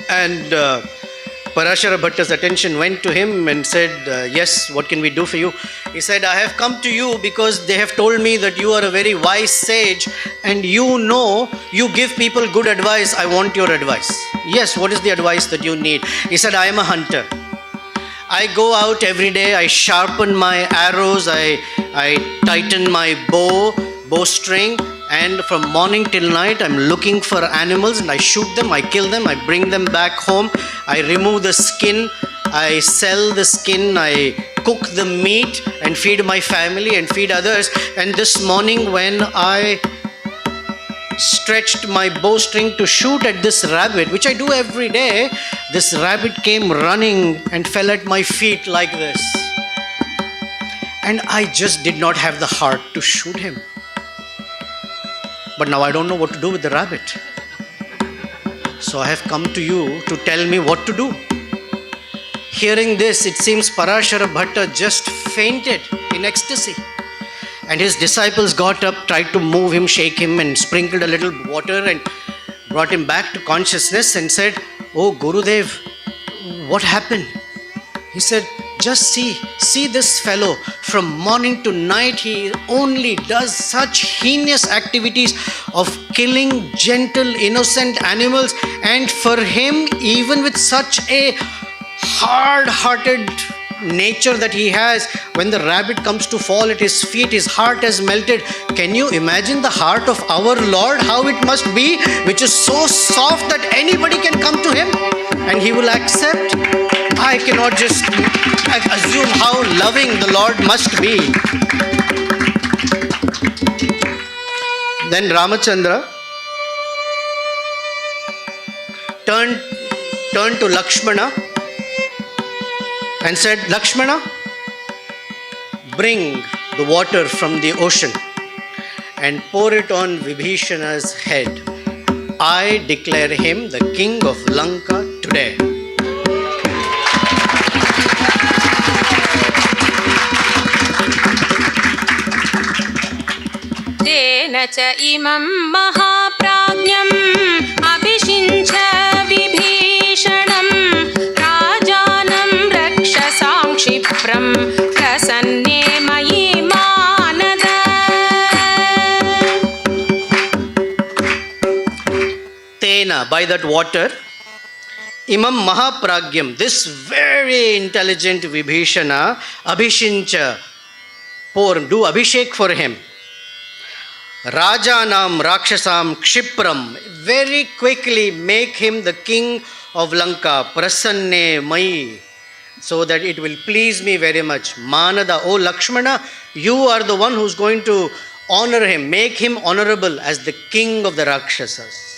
And Parashara Bhatta's attention went to him and said, yes, what can we do for you? He said, I have come to you because they have told me that you are a very wise sage and you give people good advice. I want your advice. Yes, what is the advice that you need? He said, I am a hunter. I go out every day, I sharpen my arrows, I tighten my bowstring, and from morning till night I'm looking for animals and I shoot them, I kill them, I bring them back home, I remove the skin, I sell the skin, I cook the meat and feed my family and feed others. And this morning when I stretched my bowstring to shoot at this rabbit, which I do every day, this rabbit came running and fell at my feet like this. And I just did not have the heart to shoot him. But now I don't know what to do with the rabbit. So I have come to you to tell me what to do. Hearing this, it seems Parashara Bhatta just fainted in ecstasy. And his disciples got up, tried to move him, shake him, and sprinkled a little water and brought him back to consciousness and said, Oh Gurudev, what happened? He said, just see this fellow. From morning to night, he only does such heinous activities of killing gentle, innocent animals. And for him, even with such a hard-hearted nature that he has, when the rabbit comes to fall at his feet, his heart has melted. Can you imagine the heart of our Lord, how it must be, which is so soft that anybody can come to him and he will accept? I cannot just assume how loving the Lord must be. Then Ramachandra turned to Lakshmana and said, Lakshmana, bring the water from the ocean. and pour it on Vibhishana's head. I declare him the king of Lanka today. तेन च इमं महाप्राज्ञम् अभिषिञ्च विभीषणं राजानं रक्षसां क्षिप्रं प्रसन्ने मयि मानद. Tena, by that water, imam mahapragyam, this very intelligent Vibhishana, abhishincha, pour, do abhishek for him. Rajanam Rakshasam Kshipram, very quickly make him the king of Lanka, Prasanne Mai, so that it will please me very much. Manada, O Lakshmana, you are the one who's going to honor him, make him honorable as the king of the Rakshasas.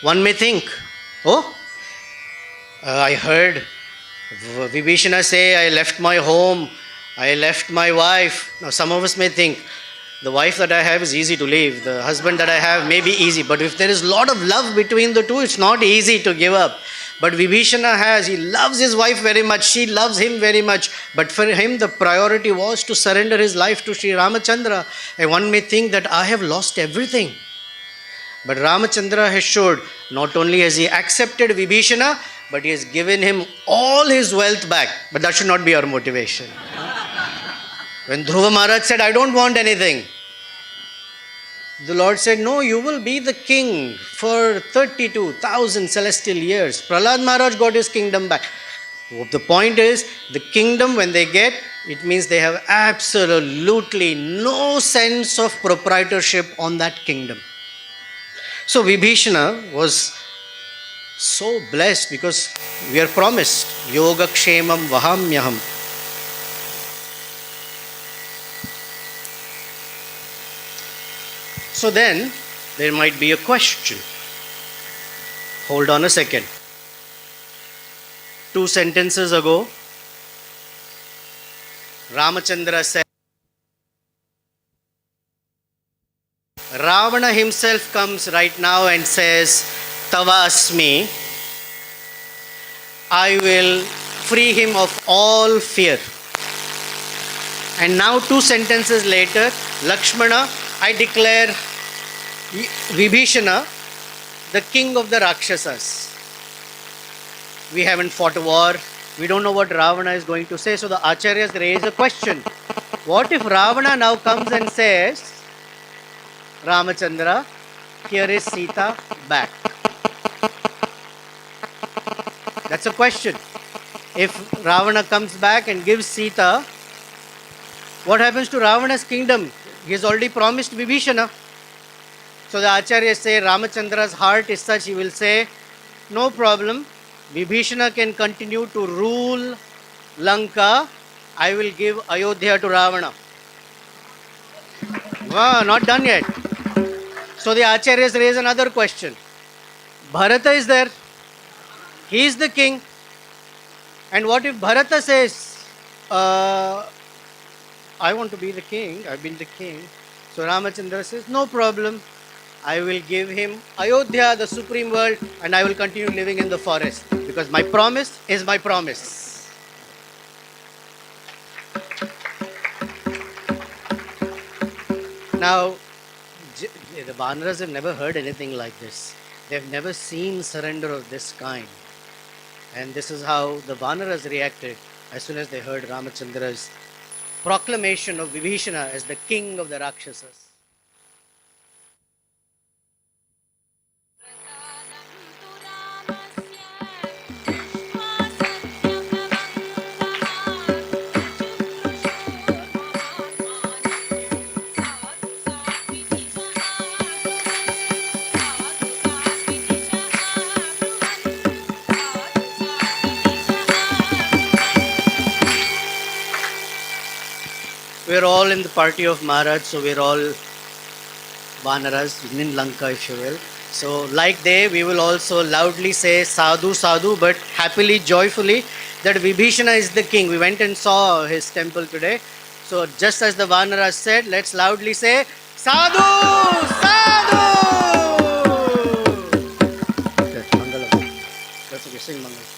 One may think, I heard Vibhishana say, I left my home, I left my wife. Now some of us may think, the wife that I have is easy to leave. The husband that I have may be easy. But if there is a lot of love between the two, it's not easy to give up. But Vibhishana he loves his wife very much. She loves him very much. But for him, the priority was to surrender his life to Sri Ramachandra. And one may think that I have lost everything. But Ramachandra has showed, not only has he accepted Vibhishana, but he has given him all his wealth back. But that should not be our motivation. When Dhruva Maharaj said, I don't want anything, the Lord said, no, you will be the king for 32,000 celestial years. Prahlad Maharaj got his kingdom back. The point is, the kingdom when they get, it means they have absolutely no sense of proprietorship on that kingdom. So Vibhishana was so blessed because we are promised, Yoga Kshemam Vahamyaham. So then, there might be a question. Hold on a second. 2 sentences ago, Ramachandra said, Ravana himself comes right now and says, Tava asmi, I will free him of all fear. And now 2 sentences later, Lakshmana, I declare Vibhishana the king of the Rakshasas. We haven't fought a war. We don't know what Ravana is going to say. So the Acharyas raise a question. What if Ravana now comes and says, Ramachandra, here is Sita back? That's a question. If Ravana comes back and gives Sita, what happens to Ravana's kingdom? He has already promised Vibhishana. So the Acharyas say Ramachandra's heart is such, he will say, no problem, Vibhishana can continue to rule Lanka. I will give Ayodhya to Ravana. Not done yet. So the Acharyas raise another question. Bharata is there. He is the king. And what if Bharata says, I want to be the king, I've been the king. So Ramachandra says, no problem. I will give him Ayodhya, the supreme world, and I will continue living in the forest. Because my promise is my promise. Now, the Vanaras have never heard anything like this. They've never seen surrender of this kind. And this is how the Vanaras reacted as soon as they heard Ramachandra's proclamation of Vibhishana as the king of the Rakshasas. We're all in the party of Maharaj, so we're all Vanaras in Lanka, if you will. So like we will also loudly say sadhu, sadhu, but happily, joyfully that Vibhishana is the king. We went and saw his temple today. So just as the Vanaras said, let's loudly say Sadhu! Sadhu! Okay, Mangalam. That's okay, sing Mangalam.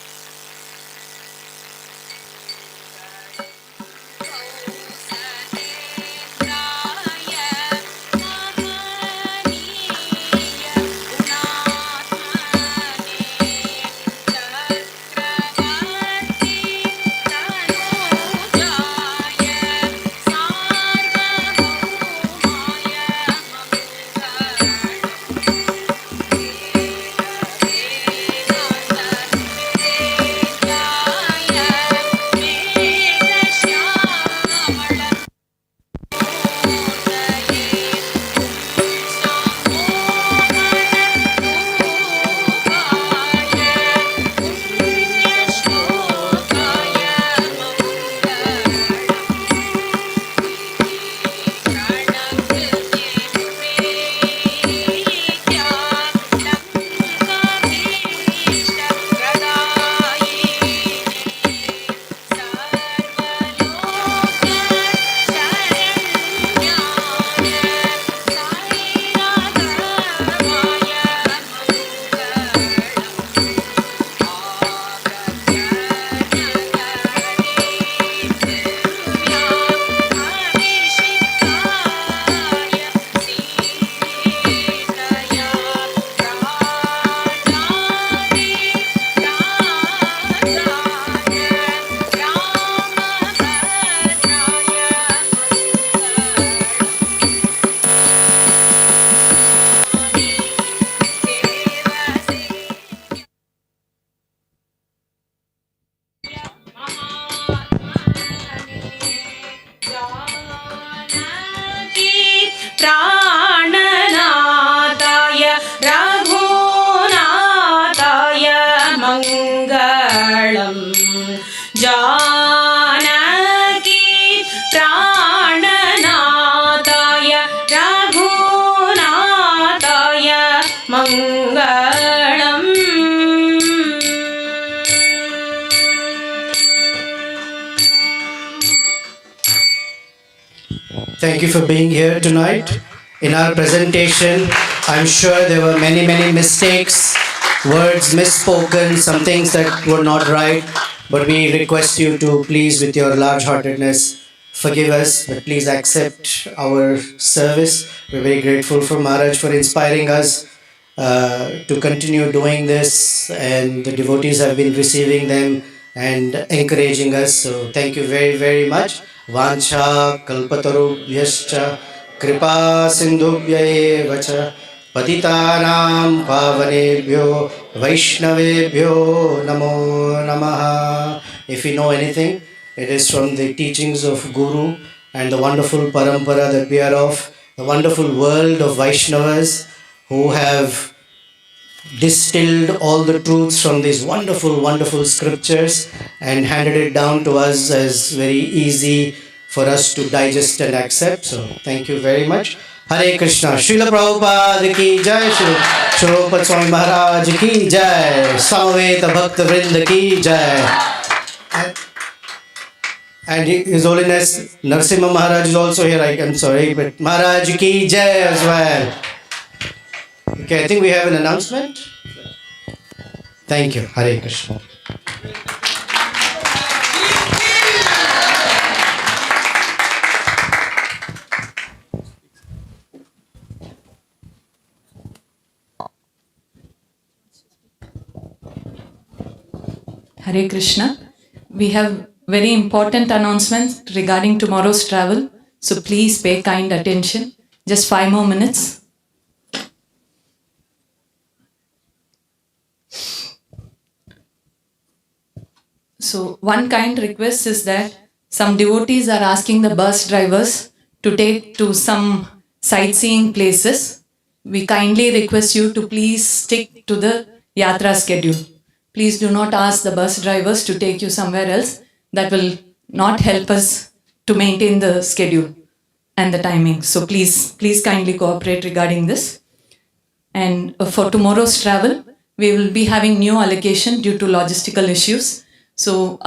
प्राणनाथाय रघुनाथाय मङ्गलम् जानकी प्राणनाथाय रघुनाथाय मङ्गलम् Thank you for being here tonight. In our presentation, I'm sure there were many, many mistakes, words misspoken, some things that were not right. But we request you to please, with your large-heartedness, forgive us, but please accept our service. We're very grateful for Maharaj for inspiring us to continue doing this, and the devotees have been receiving them and encouraging us. So thank you very, very much. Vancha kalpatarubhyascha kripa sindhubhya vacha patitanam pavanebhyo vaishnavebhyo namo namaha. If you know anything, it is from the teachings of Guru and the wonderful parampara that we are of, the wonderful world of Vaishnavas who have distilled all the truths from these wonderful, wonderful scriptures and handed it down to us as very easy for us to digest and accept. So, thank you very much. Hare Krishna. Srila Prabhupada ki jai. Srila Swami Maharaj ki jai. Samaveta Bhakta Vrinda ki jai. And His Holiness Narasimha Maharaj is also here. I'm sorry, but Maharaj ki jai as well. Okay, I think we have an announcement. Thank you. Hare Krishna. Hare Krishna. We have very important announcements regarding tomorrow's travel. So please pay kind attention. Just 5 more minutes. So one kind request is that some devotees are asking the bus drivers to take to some sightseeing places. We kindly request you to please stick to the Yatra schedule. Please do not ask the bus drivers to take you somewhere else. That will not help us to maintain the schedule and the timing. So please kindly cooperate regarding this. And for tomorrow's travel, we will be having new allocation due to logistical issues. So